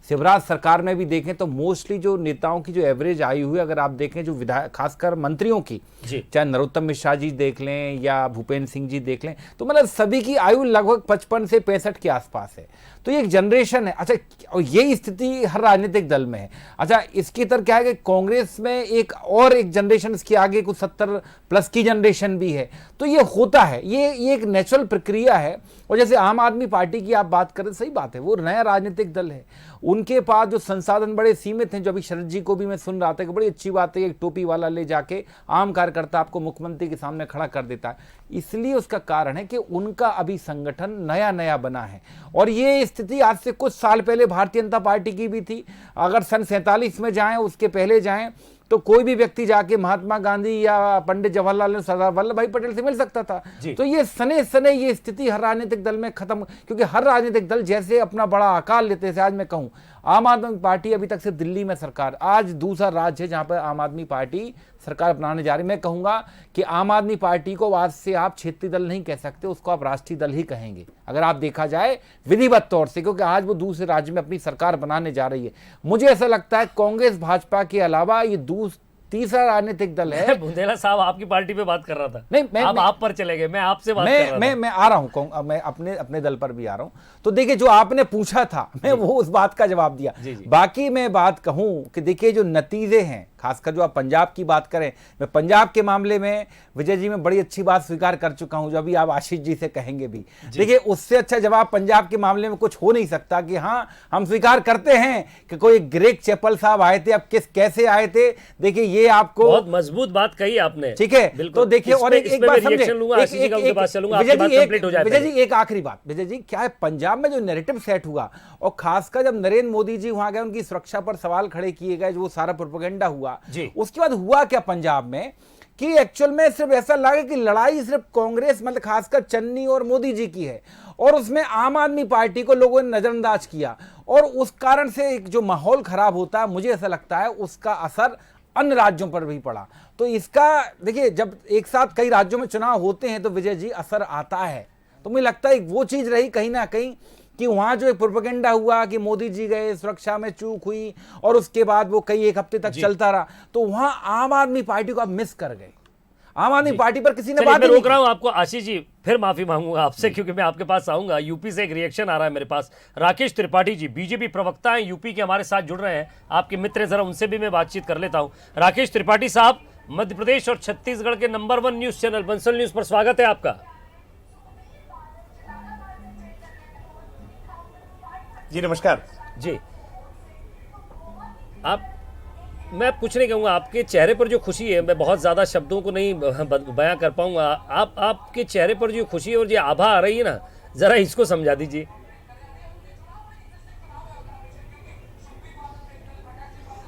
शिवराज सरकार में भी देखें तो मोस्टली जो नेताओं की जो एवरेज आयु हुई, अगर आप देखें जो विधायक खासकर मंत्रियों की, चाहे नरोत्तम मिश्रा जी देख लें या भूपेंद्र सिंह जी देख लें, तो मतलब सभी की आयु लगभग 55 से 65 के आसपास है। तो ये एक जनरेशन है। अच्छा, और यही स्थिति हर राजनीतिक दल में है। अच्छा, इसकी तरह क्या है कि कांग्रेस में एक जनरेशन इसके आगे कुछ 70 प्लस की जनरेशन भी है। तो ये होता है, ये एक नेचुरल प्रक्रिया है। और जैसे आम आदमी पार्टी की आप बात करें, सही बात है, वो नया राजनीतिक दल है, उनके पास जो संसाधन बड़े सीमित हैं। जो अभी शरद जी को भी मैं सुन रहा था कि बड़ी अच्छी बात है, एक टोपी वाला ले जाके आम कार्यकर्ता आपको मुख्यमंत्री के सामने खड़ा कर देता है। इसलिए उसका कारण है कि उनका अभी संगठन नया बना है। और ये स्थिति आज से कुछ साल पहले भारतीय जनता पार्टी की भी थी। अगर सन 47 में जाएं, उसके पहले जाएं, तो कोई भी व्यक्ति जाके महात्मा गांधी या पंडित जवाहरलाल नेहरू, सरदार वल्लभ भाई पटेल से मिल सकता था। तो ये सने ये स्थिति हर राजनीतिक दल में खत्म, क्योंकि हर राजनीतिक दल जैसे अपना बड़ा आकार लेते थे। आज मैं कहूं, आम आदमी पार्टी अभी तक सिर्फ दिल्ली में सरकार, आज दूसरा राज्य है जहां पर आम आदमी पार्टी सरकार बनाने जा रही। मैं कहूंगा कि आम आदमी पार्टी को आज से आप क्षेत्रीय दल नहीं कह सकते, उसको आप राष्ट्रीय दल ही कहेंगे, अगर आप देखा जाए विधिवत तौर से, क्योंकि आज वो दूसरे राज्य में अपनी सरकार बनाने जा रही है। मुझे ऐसा लगता है कांग्रेस भाजपा के अलावा ये तीसरा राजनीतिक दल है। बुंदेला साहब आपकी पार्टी पे बात कर रहा था, नहीं आप पर चले गए, मैं आपसे बात कर रहा था। मैं आ रहा हूं, मैं अपने दल पर भी आ रहा हूं। तो देखिए, जो आपने पूछा था मैं वो उस बात का जवाब दिया। बाकी मैं बात कहूं कि देखिए जो नतीजे हैं, खासकर जो आप पंजाब की बात करें, मैं पंजाब के मामले में विजय जी में बड़ी अच्छी बात स्वीकार कर चुका हूं, जो अभी आप आशीष जी से कहेंगे भी। देखिए, उससे अच्छा जवाब पंजाब के मामले में कुछ हो नहीं सकता कि हाँ, हम स्वीकार करते हैं कि कोई ग्रेग चैपल साहब आए थे। अब कैसे आए थे, देखिए ये आपको बहुत मजबूत बात कही आपने, ठीक है। तो देखिए, और एक बात समझे, विजय जी एक आखिरी बात, विजय जी क्या है, पंजाब में जो नैरेटिव सेट हुआ, और खासकर जब नरेंद्र मोदी जी वहां गए, उनकी सुरक्षा पर सवाल खड़े किए गए, जो सारा प्रोपेगेंडा हुआ, उसके बाद हुआ क्या पंजाब में कि एक्चुअल में सिर्फ ऐसा लगा कि लड़ाई सिर्फ कांग्रेस, मतलब खासकर चन्नी और मोदी जी की है, और उसमें आम आदमी पार्टी को लोगों ने नजरअंदाज किया, और उस कारण से एक जो माहौल खराब होता है, मुझे ऐसा लगता है उसका असर अन्य राज्यों पर भी पड़ा। तो इसका देखिए, जब एक साथ कई राज्यों में चुनाव होते हैं तो विजय जी असर आता है। तो मुझे लगता है वो चीज रही कहीं ना कहीं कि वहां जो एक प्रोपेगेंडा हुआ कि मोदी जी गए, सुरक्षा में चूक हुई, और उसके बाद वो कई एक हफ्ते तक चलता रहा, तो वहां आम आदमी पार्टी को आप मिस कर गए। आम आदमी पार्टी पर किसी ने बात नहीं रोक रहा हूं आपको। आशीष जी, फिर माफी मांगूंगा आपसे, क्योंकि मैं आपके पास आऊंगा। यूपी से एक रिएक्शन आ रहा है मेरे पास। राकेश त्रिपाठी जी, बीजेपी प्रवक्ता हैं, यूपी के हमारे साथ जुड़ रहे हैं, आपके मित्र हैं, जरा उनसे भी मैं बातचीत कर लेता हूं। राकेश त्रिपाठी साहब, मध्य प्रदेश और छत्तीसगढ़ के number 1 news channel Bansal news पर स्वागत है आपका। जी नमस्कार जी। मैं कुछ नहीं कहूँगा, आपके चेहरे पर जो खुशी है, मैं बहुत ज़्यादा शब्दों को नहीं बयां कर पाऊंगा। आपके चेहरे पर जो खुशी है और जो आभा आ रही है ना, ज़रा इसको समझा दीजिए।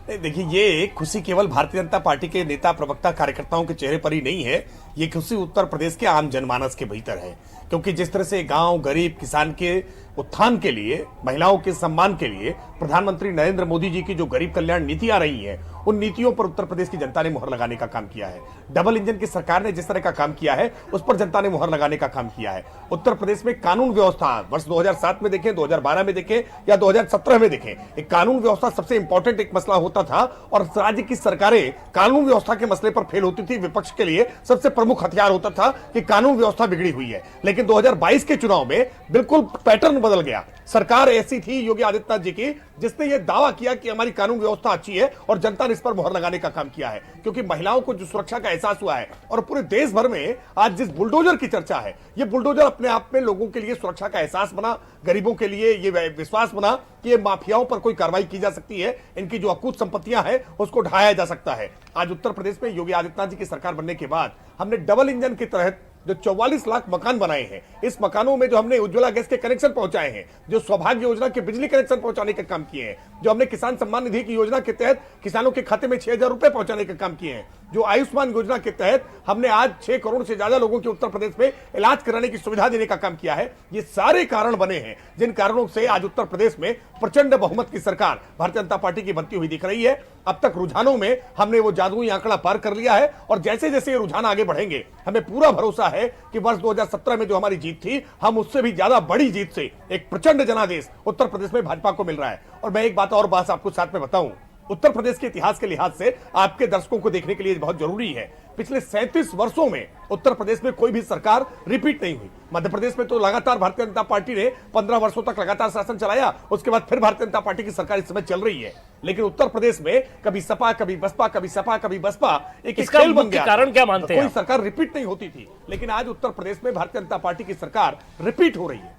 नहीं, देखिए, ये खुशी केवल भारतीय जनता पार्टी के नेता, प्रवक्ता, कार्यकर्ताओं के चेहरे पर ही नहीं है। ये खुशी उत्तर प्रदेश के आम जनमानस के भीतर है, क्योंकि जिस तरह से गांव, गरीब, किसान के उत्थान के लिए, महिलाओं के सम्मान के लिए प्रधानमंत्री नरेंद्र मोदी जी की जो गरीब कल्याण नीति आ रही है, उन नीतियों पर उत्तर प्रदेश की जनता ने मुहर लगाने का काम किया है। डबल इंजन की सरकार ने जिस तरह का काम किया है, उस पर जनता ने मुहर लगाने का काम किया है। उत्तर प्रदेश में कानून व्यवस्था, वर्ष 2007 में देखें, 2012 में देखें या 2017 में देखें, एक कानून व्यवस्था सबसे इंपॉर्टेंट एक मसला होता था, और राज्य की सरकारें कानून व्यवस्था के मसले पर फेल होती थी। विपक्ष के लिए सबसे प्रमुख हथियार होता था कि कानून व्यवस्था बिगड़ी हुई है। लेकिन 2022 के चुनाव में बिल्कुल पैटर्न बदल गया। सरकार ऐसी थी योगी आदित्यनाथ जी की जिसने यह दावा किया कि हमारी कानून व्यवस्था अच्छी है और जनता ने इस पर मोहर लगाने का काम किया है, क्योंकि महिलाओं को जो सुरक्षा का एहसास हुआ है। और पूरे देश भर में आज जिस बुलडोजर की चर्चा है, ये बुलडोजर अपने आप में लोगों के लिए सुरक्षा का एहसास बना, गरीबों के लिए ये विश्वास बना कि ये माफियाओं पर कोई कार्रवाई की जा सकती है, इनकी जो अकूत संपत्तियां हैं उसको ढाया जा सकता है। आज उत्तर प्रदेश में योगी आदित्यनाथ जी की सरकार बनने के बाद हमने डबल इंजन के तहत जो 44 लाख मकान बनाए हैं, इस मकानों में जो हमने उज्ज्वला गैस के कनेक्शन पहुंचाए हैं, जो सौभाग्य योजना के बिजली कनेक्शन पहुंचाने का काम किए हैं, जो हमने किसान सम्मान निधि की योजना के तहत किसानों के खाते में 6,000 रुपए पहुंचाने का काम किए हैं, जो आयुष्मान योजना के तहत हमने आज 6 करोड़ से ज्यादा लोगों के उत्तर प्रदेश में इलाज कराने की सुविधा देने का काम किया है। ये सारे कारण बने हैं जिन कारणों से आज उत्तर प्रदेश में प्रचंड बहुमत की सरकार भारतीय जनता पार्टी की बनती हुई दिख रही है। अब तक रुझानों में हमने वो जादुई आंकड़ा पार कर लिया है और जैसे जैसे ये रुझान आगे बढ़ेंगे, हमें पूरा भरोसा है कि वर्ष 2017 में जो हमारी जीत थी, हम उससे भी ज्यादा बड़ी जीत से एक प्रचंड जनादेश उत्तर प्रदेश में भाजपा को मिल रहा है। और मैं एक बात और आपको साथ में बताऊं, उत्तर प्रदेश के इतिहास के लिहाज से आपके दर्शकों को देखने के लिए बहुत जरूरी है। पिछले 37 वर्षों में उत्तर प्रदेश में कोई भी सरकार रिपीट नहीं हुई। मध्य प्रदेश में तो लगातार भारतीय जनता पार्टी ने 15 वर्षों तक लगातार शासन चलाया, उसके बाद फिर भारतीय जनता पार्टी की सरकार इस समय चल रही है। लेकिन उत्तर प्रदेश में कभी सपा, कभी बसपा, कभी सपा, कभी बसपा, एक खेल बन गया। कारण क्या मानते हैं? कोई सरकार रिपीट नहीं होती थी, लेकिन आज उत्तर प्रदेश में भारतीय जनता पार्टी की सरकार रिपीट हो रही है।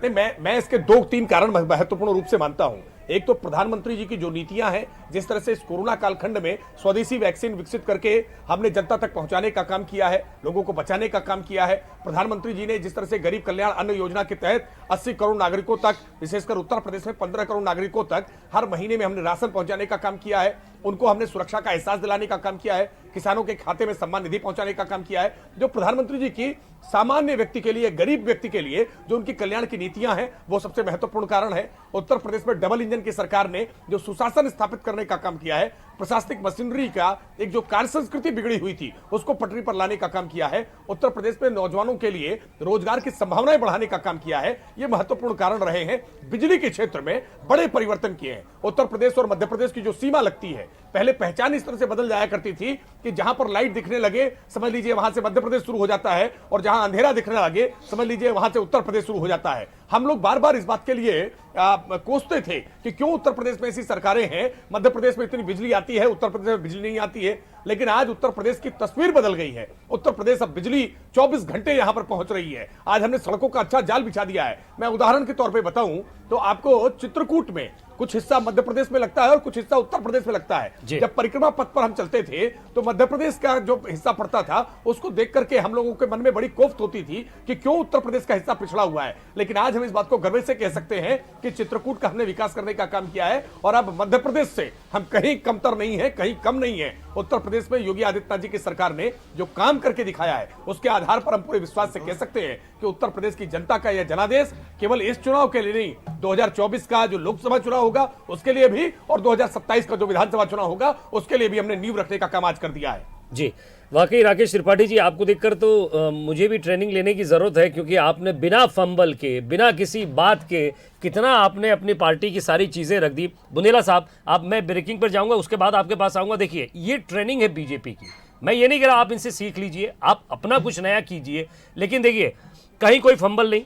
नहीं, मैं इसके 2-3 कारण महत्वपूर्ण रूप से मानता हूं। एक तो प्रधानमंत्री जी की जो नीतियां हैं, जिस तरह से इस कोरोना कालखंड में स्वदेशी वैक्सीन विकसित करके हमने जनता तक पहुंचाने का काम किया है, लोगों को बचाने का काम किया है। प्रधानमंत्री जी ने जिस तरह से गरीब कल्याण अन्न योजना के तहत 80 करोड़ नागरिकों तक, विशेषकर उत्तर प्रदेश में 15 करोड़ नागरिकों तक हर महीने में हमने राशन पहुंचाने का काम किया है, उनको हमने सुरक्षा का एहसास दिलाने का काम किया है, किसानों के खाते में सम्मान निधि पहुंचाने का काम किया है। जो प्रधानमंत्री जी की सामान्य व्यक्ति के लिए, गरीब व्यक्ति के लिए जो उनकी कल्याण की नीतियां हैं, वो सबसे महत्वपूर्ण कारण है। उत्तर प्रदेश में डबल इंजन की सरकार ने जो सुशासन स्थापित करने का काम किया है, प्रशासनिक मशीनरी का एक जो कार्य संस्कृति बिगड़ी हुई थी उसको पटरी पर लाने का काम किया है। उत्तर प्रदेश में नौजवानों के लिए रोजगार की संभावनाएं बढ़ाने का काम किया है। ये महत्वपूर्ण कारण रहे हैं। बिजली के क्षेत्र में बड़े परिवर्तन किए हैं। उत्तर प्रदेश और मध्य प्रदेश की जो सीमा लगती है, पहले पहचान इस तरह से बदल जाया करती थी कि जहां पर लाइट दिखने लगे समझ लीजिए वहां से मध्य प्रदेश शुरू हो जाता है, और जहां अंधेरा दिखने लगे समझ लीजिए वहां से उत्तर प्रदेश शुरू हो जाता है। हम लोग बार बार इस बात के लिए कोसते थे कि क्यों उत्तर प्रदेश में ऐसी सरकारें हैं, मध्य प्रदेश में इतनी बिजली आती है, उत्तर प्रदेश में बिजली नहीं आती है। लेकिन आज उत्तर प्रदेश की तस्वीर बदल गई है। उत्तर प्रदेश अब बिजली 24 घंटे यहां पर पहुंच रही है। आज हमने सड़कों का अच्छा जाल बिछा दिया है। मैं उदाहरण के तौर पे बताऊं तो आपको चित्रकूट में कुछ हिस्सा मध्य प्रदेश में लगता है और कुछ हिस्सा उत्तर प्रदेश में लगता है। जब परिक्रमा पथ पर हम चलते थे तो मध्य प्रदेश का जो हिस्सा पड़ता था उसको देख करके हम लोगों के मन में बड़ी कोफ्त होती थी कि क्यों उत्तर प्रदेश का हिस्सा पिछड़ा हुआ है। लेकिन आज हम इस बात को गर्व से कह सकते हैं कि चित्रकूट का हमने विकास करने का काम किया है और अब मध्य प्रदेश से हम कहीं कमतर नहीं है, कहीं कम नहीं है। उत्तर प्रदेश में योगी आदित्यनाथ जी की सरकार ने जो काम करके दिखाया है उसके आधार पर हम पूरे विश्वास से कह सकते हैं कि उत्तर प्रदेश की जनता का यह जनादेश केवल इस चुनाव के लिए नहीं, 2024 का जो लोकसभा चुनाव होगा उसके लिए भी और 2027 का जो विधानसभा चुनाव होगा उसके लिए भी हमने नींव रखने का काम आज कर दिया है। जी, वाकई राकेश त्रिपाठी जी, आपको देखकर तो मुझे भी ट्रेनिंग लेने की ज़रूरत है, क्योंकि आपने बिना फंबल के, बिना किसी बात के कितना आपने अपनी पार्टी की सारी चीज़ें रख दी। बुंदेला साहब, आप, मैं ब्रेकिंग पर जाऊंगा, उसके बाद आपके पास आऊँगा। देखिए, ये ट्रेनिंग है बीजेपी की। मैं ये नहीं कह रहा आप इनसे सीख लीजिए, आप अपना कुछ नया कीजिए, लेकिन देखिए कहीं कोई फंबल नहीं,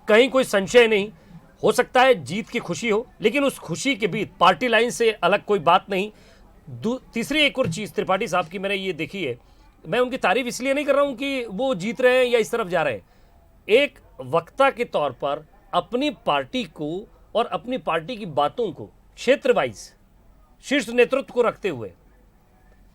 कहीं कोई संशय नहीं। हो सकता है जीत की खुशी हो, लेकिन उस खुशी के बीच पार्टी लाइन से अलग कोई बात नहीं। तीसरी एक और चीज़ त्रिपाठी साहब की मैंने ये देखी है, मैं उनकी तारीफ इसलिए नहीं कर रहा हूं कि वो जीत रहे हैं या इस तरफ जा रहे हैं, एक वक्ता के तौर पर अपनी पार्टी को और अपनी पार्टी की बातों को क्षेत्र वाइज शीर्ष नेतृत्व को रखते हुए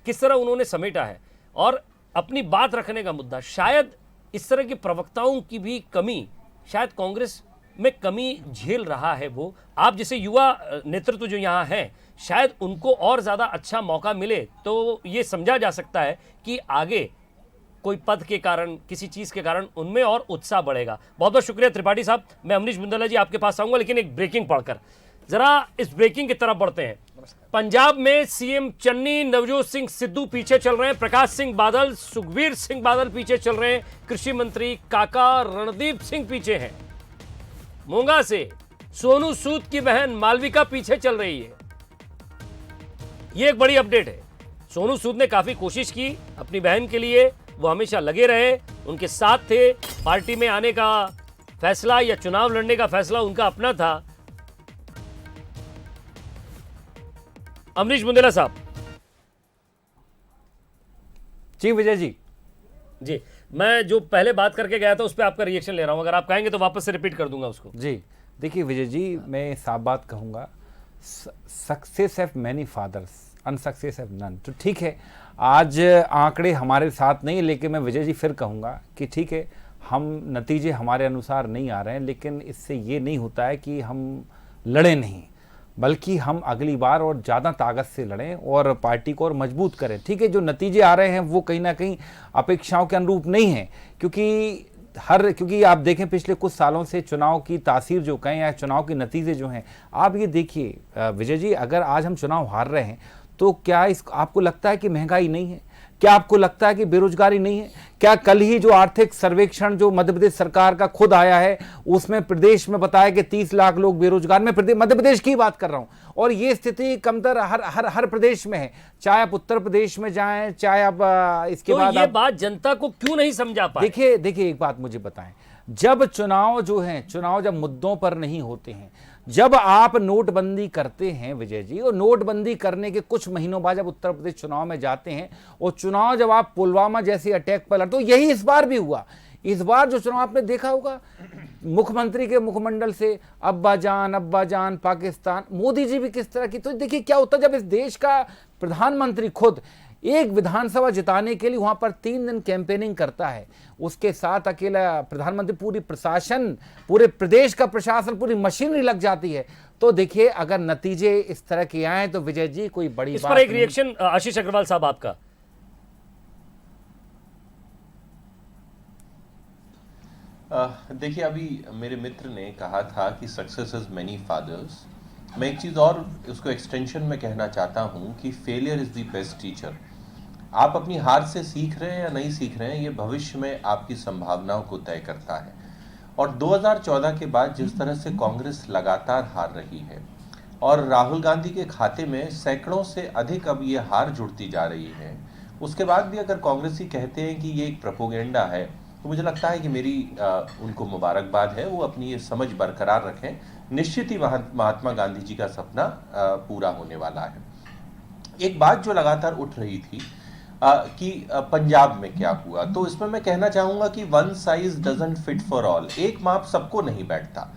किस तरह उन्होंने समेटा है, और अपनी बात रखने का मुद्दा, शायद इस तरह के प्रवक्ताओं की भी कमी, शायद कांग्रेस में कमी झेल रहा है वो। आप जैसे युवा नेतृत्व जो यहाँ हैं, शायद उनको और ज़्यादा अच्छा मौका मिले तो ये समझा जा सकता है कि आगे कोई पद के कारण, किसी चीज़ के कारण उनमें और उत्साह बढ़ेगा। बहुत बहुत शुक्रिया त्रिपाठी साहब। मैं अमरीश बुंदेला जी आपके पास आऊँगा, लेकिन एक ब्रेकिंग पढ़कर ज़रा इस ब्रेकिंग की तरफ बढ़ते हैं। पंजाब में सीएम चन्नी नवजोत सिंह सिद्धू पीछे चल रहे हैं, प्रकाश सिंह बादल, सुखबीर सिंह बादल पीछे चल रहे हैं, कृषि मंत्री काका रणदीप सिंह पीछे हैं, मोंगा से सोनू सूद की बहन मालविका पीछे चल रही है। ये एक बड़ी अपडेट है। सोनू सूद ने काफी कोशिश की अपनी बहन के लिए, वो हमेशा लगे रहे, उनके साथ थे। पार्टी में आने का फैसला या चुनाव लड़ने का फैसला उनका अपना था। अमरीश बुंदेला साहब। जी विजय जी। जी, मैं जो पहले बात करके गया था उस पर आपका रिएक्शन ले रहा हूं, अगर आप कहेंगे तो वापस से रिपीट कर दूंगा उसको। जी देखिए विजय जी, मैं साफ बात कहूँगा, success have many fathers, unsuccess have none. तो ठीक है, आज आंकड़े हमारे साथ नहीं, लेकिन मैं विजय जी फिर कहूँगा कि ठीक है, हम नतीजे हमारे अनुसार नहीं आ रहे हैं, लेकिन इससे ये नहीं होता है कि हम लड़े नहीं, बल्कि हम अगली बार और ज़्यादा ताकत से लड़ें और पार्टी को और मजबूत करें। ठीक है, जो नतीजे आ रहे हैं वो कहीं ना कहीं अपेक्षाओं के अनुरूप नहीं है, क्योंकि आप देखें पिछले कुछ सालों से चुनाव की तासीर जो कहें या चुनाव के नतीजे जो हैं, आप ये देखिए विजय जी, अगर आज हम चुनाव हार रहे हैं तो क्या आपको लगता है कि महंगाई नहीं है? क्या आपको लगता है कि बेरोजगारी नहीं है? क्या कल ही जो आर्थिक सर्वेक्षण जो मध्य प्रदेश सरकार का खुद आया है उसमें प्रदेश में बताया कि 30 लाख लोग बेरोजगार, मैं मध्य प्रदेश की बात कर रहा हूं, और ये स्थिति कमतर हर प्रदेश में है, चाहे आप उत्तर प्रदेश में जाएं, चाहे आप इसके बाद ये बात जनता को क्यों नहीं समझा पाए? देखिए एक बात मुझे बताएं, जब चुनाव जब मुद्दों पर नहीं होते हैं, जब आप नोटबंदी करते हैं विजय जी, और नोटबंदी करने के कुछ महीनों बाद जब उत्तर प्रदेश चुनाव में जाते हैं, और चुनाव जब आप पुलवामा जैसे अटैक पर लड़ते, तो यही इस बार भी हुआ। इस बार जो चुनाव आपने देखा होगा, मुख्यमंत्री के मुखमंडल से अब्बा जान पाकिस्तान, मोदी जी भी किस तरह की। तो देखिए क्या होता है, जब इस देश का प्रधानमंत्री खुद एक विधानसभा जिताने के लिए वहां पर 3 दिन कैंपेनिंग करता है, उसके साथ अकेला प्रधानमंत्री, पूरी प्रशासन, पूरे प्रदेश का प्रशासन, पूरी मशीनरी लग जाती है, तो देखिए अगर नतीजे इस तरह के आए तो विजय जी कोई बड़ी इस बात पर एक नहीं। रिएक्शन आशीष अग्रवाल साहब आपका। देखिए, अभी मेरे मित्र ने कहा था कि सक्सेस इज मेनी फादर्स। मैं एक चीज़ और उसको एक्सटेंशन में कहना चाहता हूं कि failure is the best teacher. आप अपनी हार से सीख रहे हैं या नहीं सीख रहे हैं, ये भविष्य में आपकी संभावनाओं को तय करता है। और 2014 के बाद जिस तरह से कांग्रेस लगातार हार रही है और राहुल गांधी के खाते में सैकड़ों से अधिक अब ये हार जुड़ती जा रही है, उसके बाद भी अगर कांग्रेसी कहते हैं कि ये एक प्रोपोगेंडा है, तो मुझे लगता है कि मेरी उनको मुबारकबाद है, वो अपनी ये समझ बरकरार रखें। निश्चित ही महात्मा गांधी जी का सपना पूरा होने वाला है। एक बात जो लगातार उठ रही थी कि पंजाब में क्या हुआ, तो इसमें मैं कहना चाहूंगा कि one size doesn't fit for all, एक माप सबको नहीं बैठता।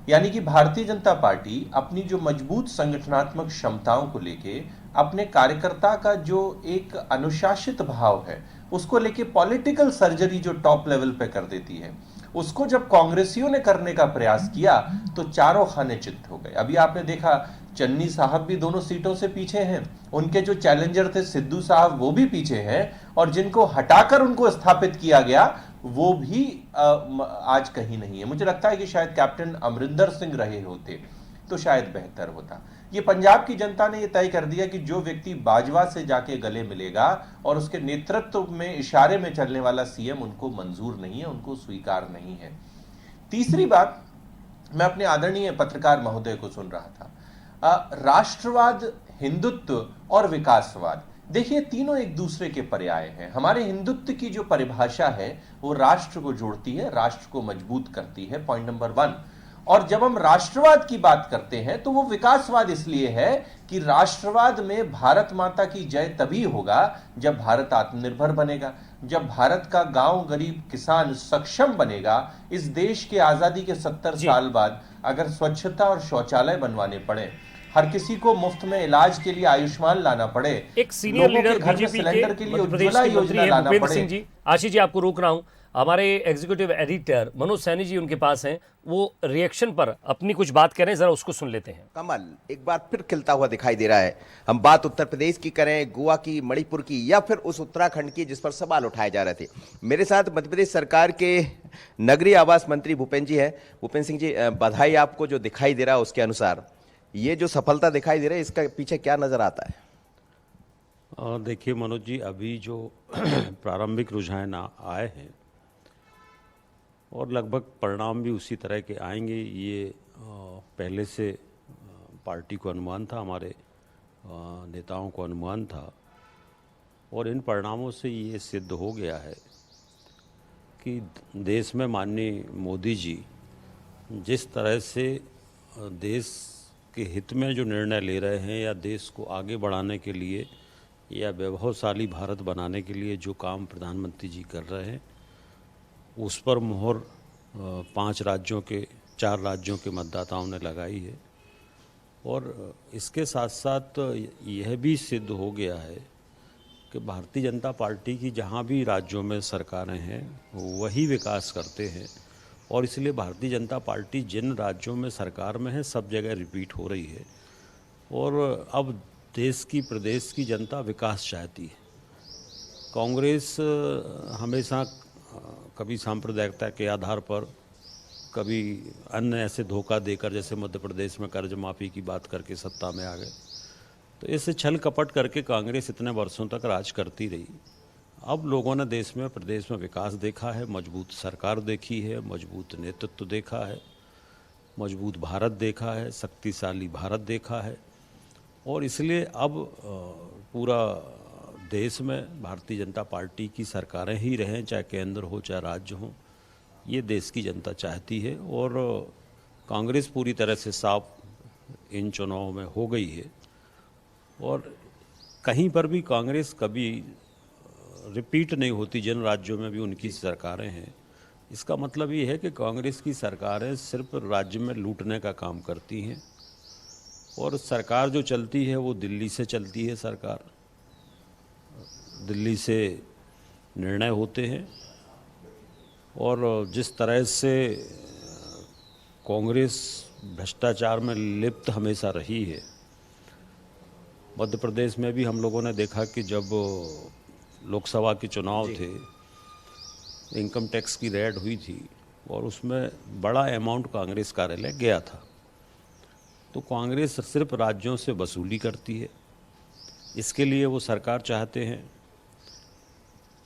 यानी कि भारतीय जनता पार्टी अपनी जो मजबूत संगठनात्मक क्षमताओं को लेके, अपने कार्यकर्ता का जो एक अनुशासित भाव है, उसको लेके पॉलिटिकल सर्जरी जो टॉप लेवल पे कर देती है, उसको जब कांग्रेसियों ने करने का प्रयास किया तो चारों खाने चित्त हो गए। अभी आपने देखा चन्नी साहब भी दोनों सीटों से पीछे हैं, उनके जो चैलेंजर थे सिद्धू साहब वो भी पीछे हैं, और जिनको हटाकर उनको स्थापित किया गया वो भी आज कहीं नहीं है। मुझे लगता है कि शायद कैप्टन अमरिंदर सिंह रहे होते तो शायद बेहतर होता। ये पंजाब की जनता ने ये तय कर दिया कि जो व्यक्ति बाजवा से जाके गले मिलेगा और उसके नेतृत्व में इशारे में चलने वाला सीएम उनको मंजूर नहीं है, उनको स्वीकार नहीं है। तीसरी बात, मैं अपने आदरणीय पत्रकार महोदय को सुन रहा था, राष्ट्रवाद, हिंदुत्व और विकासवाद, देखिए तीनों एक दूसरे के पर्याय हैं। हमारे हिंदुत्व की जो परिभाषा है वो राष्ट्र को जोड़ती है, राष्ट्र को मजबूत करती है, पॉइंट नंबर 1। और जब हम राष्ट्रवाद की बात करते हैं तो वो विकासवाद इसलिए है कि राष्ट्रवाद में भारत माता की जय तभी होगा जब भारत आत्मनिर्भर बनेगा, जब भारत का गांव गरीब किसान सक्षम बनेगा। इस देश के आजादी के 70 साल बाद अगर स्वच्छता और शौचालय बनवाने पड़े, हर किसी को मुफ्त में इलाज के लिए आयुष्मान लाना पड़े, एक सीनियर लीडर बीजेपी सिलेंडर के लिए मध्य प्रदेश उज्ज्वला के मंत्री योजना हैं लाना भूपेंद्र पड़े। सिंह जी। आशीष जी आपको रोक रहा हूं, हमारे एग्जीक्यूटिव एडिटर मनोज सैनी जी उनके पास हैं, वो रिएक्शन पर अपनी कुछ बात करें, जरा उसको सुन लेते हैं। कमल एक बार फिर खिलता हुआ दिखाई दे रहा है। हम बात उत्तर प्रदेश की करें, गोवा की, मणिपुर की, या फिर उस उत्तराखंड की जिस पर सवाल उठाए जा रहे थे। मेरे साथ मध्य प्रदेश सरकार के नगरीय आवास मंत्री भूपेंद्र जी हैं। भूपेंद्र सिंह जी, बधाई आपको। जो दिखाई दे रहा है उसके अनुसार ये जो सफलता दिखाई दे रही है, इसका पीछे क्या नजर आता है? देखिए मनोज जी, अभी जो प्रारंभिक रुझान आए हैं और लगभग परिणाम भी उसी तरह के आएंगे, ये पहले से पार्टी को अनुमान था, हमारे नेताओं को अनुमान था, और इन परिणामों से ये सिद्ध हो गया है कि देश में माननीय मोदी जी जिस तरह से देश के हित में जो निर्णय ले रहे हैं या देश को आगे बढ़ाने के लिए या वैभवशाली भारत बनाने के लिए जो काम प्रधानमंत्री जी कर रहे हैं उस पर मोहर 4 राज्यों के मतदाताओं ने लगाई है। और इसके साथ साथ यह भी सिद्ध हो गया है कि भारतीय जनता पार्टी की जहां भी राज्यों में सरकारें हैं वही विकास करते हैं, और इसलिए भारतीय जनता पार्टी जिन राज्यों में सरकार में है सब जगह रिपीट हो रही है। और अब देश की प्रदेश की जनता विकास चाहती है। कांग्रेस हमेशा कभी सांप्रदायिकता के आधार पर, कभी अन्य ऐसे धोखा देकर, जैसे मध्य प्रदेश में कर्ज माफ़ी की बात करके सत्ता में आ गए, तो इससे छल कपट करके कांग्रेस इतने वर्षों तक राज करती रही। अब लोगों ने देश में, प्रदेश में विकास देखा है, मजबूत सरकार देखी है, मजबूत नेतृत्व देखा है, मजबूत भारत देखा है, शक्तिशाली भारत देखा है। और इसलिए अब पूरा देश में भारतीय जनता पार्टी की सरकारें ही रहें, चाहे केंद्र हो चाहे राज्य हो, ये देश की जनता चाहती है। और कांग्रेस पूरी तरह से साफ इन चुनाव में हो गई है। और कहीं पर भी कांग्रेस कभी रिपीट नहीं होती, जिन राज्यों में भी उनकी सरकारें हैं। इसका मतलब ये है कि कांग्रेस की सरकारें सिर्फ राज्य में लूटने का काम करती हैं, और सरकार जो चलती है वो दिल्ली से चलती है। सरकार दिल्ली से निर्णय होते हैं, और जिस तरह से कांग्रेस भ्रष्टाचार में लिप्त हमेशा रही है, मध्य प्रदेश में भी हम लोगों ने देखा कि जब लोकसभा के चुनाव थे, इनकम टैक्स की रेड हुई थी और उसमें बड़ा अमाउंट कांग्रेस कार्यालय गया था। तो कांग्रेस सिर्फ राज्यों से वसूली करती है। इसके लिए वो सरकार चाहते हैं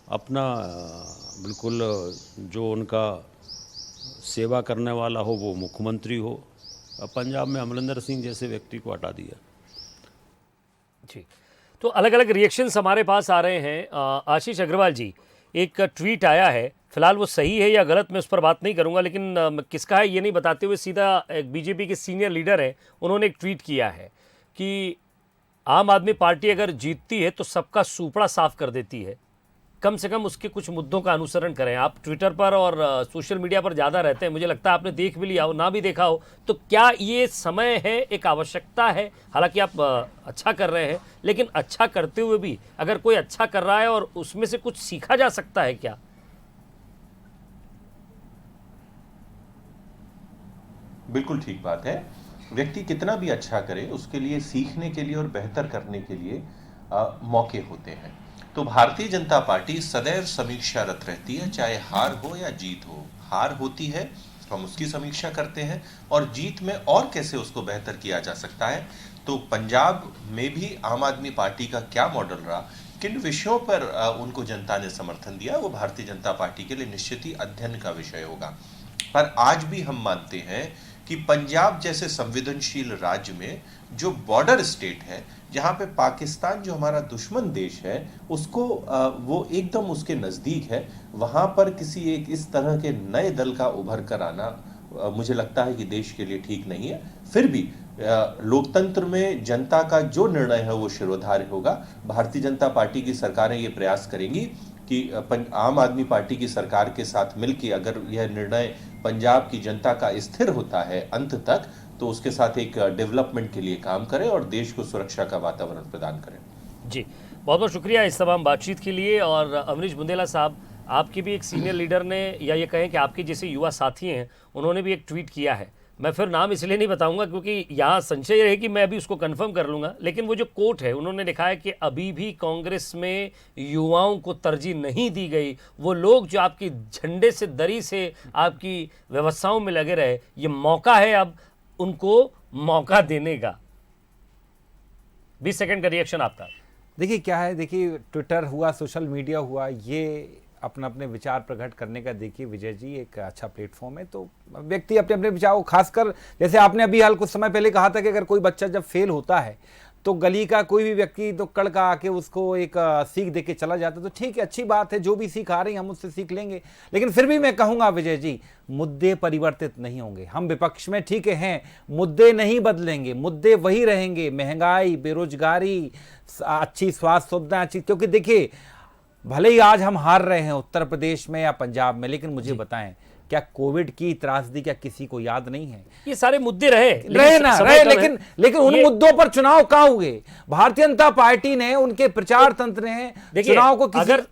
अपना बिल्कुल जो उनका सेवा करने वाला हो वो मुख्यमंत्री हो। अब पंजाब में अमरिंदर सिंह जैसे व्यक्ति को हटा दिया। जी, तो अलग अलग रिएक्शंस हमारे पास आ रहे हैं। आशीष अग्रवाल जी, एक ट्वीट आया है, फिलहाल वो सही है या गलत मैं उस पर बात नहीं करूंगा, लेकिन किसका है ये नहीं बताते हुए सीधा एक बीजेपी के सीनियर लीडर हैं, उन्होंने एक ट्वीट किया है कि आम आदमी पार्टी अगर जीतती है तो सबका सूपड़ा साफ कर देती है, कम से कम उसके कुछ मुद्दों का अनुसरण करें। आप ट्विटर पर और सोशल मीडिया पर ज़्यादा रहते हैं, मुझे लगता है आपने देख भी लिया हो, ना भी देखा हो, तो क्या ये समय है, एक आवश्यकता है? हालांकि आप अच्छा कर रहे हैं, लेकिन अच्छा करते हुए भी अगर कोई अच्छा कर रहा है और उसमें से कुछ सीखा जा सकता है क्या? बिल्कुल ठीक बात है। व्यक्ति कितना भी अच्छा करे, उसके लिए सीखने के लिए और बेहतर करने के लिए मौके होते हैं। तो भारतीय जनता पार्टी सदैव समीक्षारत रहती है, चाहे हार हो या जीत हो। हार होती है, हम उसकी समीक्षा करते हैं, और जीत में और कैसे उसको बेहतर किया जा सकता है। तो पंजाब में भी आम आदमी पार्टी का क्या मॉडल रहा, किन विषयों पर उनको जनता ने समर्थन दिया, वो भारतीय जनता पार्टी के लिए निश्चित ही अध्ययन का विषय होगा। पर आज भी हम मानते हैं कि पंजाब जैसे संवेदनशील राज्य में, जो बॉर्डर स्टेट है, जहां पे पाकिस्तान जो हमारा दुश्मन देश है, उसको वो एकदम उसके नजदीक है, वहां पर किसी एक इस तरह के नए दल का उभर कर आना मुझे लगता है कि देश के लिए ठीक नहीं है। फिर भी लोकतंत्र में जनता का जो निर्णय है वो शिरोधार्य होगा। भारतीय जनता पार्टी की सरकारें ये प्रयास करेंगी कि आम आदमी पार्टी की सरकार के साथ मिलकर अगर यह निर्णय पंजाब की जनता का स्थिर होता है अंत तक, तो उसके साथ एक डेवलपमेंट के लिए काम करें और देश को सुरक्षा का वातावरण प्रदान करें। जी, बहुत बहुत शुक्रिया इस तमाम बातचीत के लिए। और अमरीश बुंदेला साहब, आपकी भी एक सीनियर लीडर ने, या ये कहें कि आपके जैसे युवा साथी हैं, उन्होंने भी एक ट्वीट किया है। मैं फिर नाम इसलिए नहीं बताऊंगा क्योंकि यहाँ संशय रहे कि मैं अभी उसको कंफर्म कर लूँगा, लेकिन वो जो कोट है, उन्होंने लिखा है कि अभी भी कांग्रेस में युवाओं को तरजीह नहीं दी गई। वो लोग जो आपकी झंडे से, दरी से, आपकी व्यवस्थाओं में लगे रहे, ये मौका है अब उनको मौका देने का। 20 सेकंड का रिएक्शन आपका। देखिए क्या है, देखिए ट्विटर हुआ, सोशल मीडिया हुआ, ये अपना अपने विचार प्रकट करने का, देखिए विजय जी, एक अच्छा प्लेटफॉर्म है। तो व्यक्ति अपने अपने विचार, खासकर जैसे आपने अभी हाल कुछ समय पहले कहा था कि अगर कोई बच्चा जब फेल होता है तो गली का कोई भी व्यक्ति तो कड़ का आके उसको एक सीख दे के चला जाता, तो ठीक है, अच्छी बात है, जो भी सीख आ रही है हम उससे सीख लेंगे। लेकिन फिर भी मैं कहूंगा विजय जी, मुद्दे परिवर्तित नहीं होंगे। हम विपक्ष में ठीक हैं, मुद्दे नहीं बदलेंगे, मुद्दे वही रहेंगे, महंगाई, बेरोजगारी, अच्छी स्वास्थ्य सुविधा, अच्छी, क्योंकि देखिए भले ही आज हम हार रहे हैं उत्तर प्रदेश में या पंजाब में, लेकिन मुझे बताएं क्या कोविड की त्रासदी क्या किसी को याद नहीं है? ये सारे मुद्दे रहे लेकिन उन मुद्दों पर चुनाव कहां हुए? भारतीय जनता पार्टी ने, उनके प्रचार तंत्र ने चुनाव को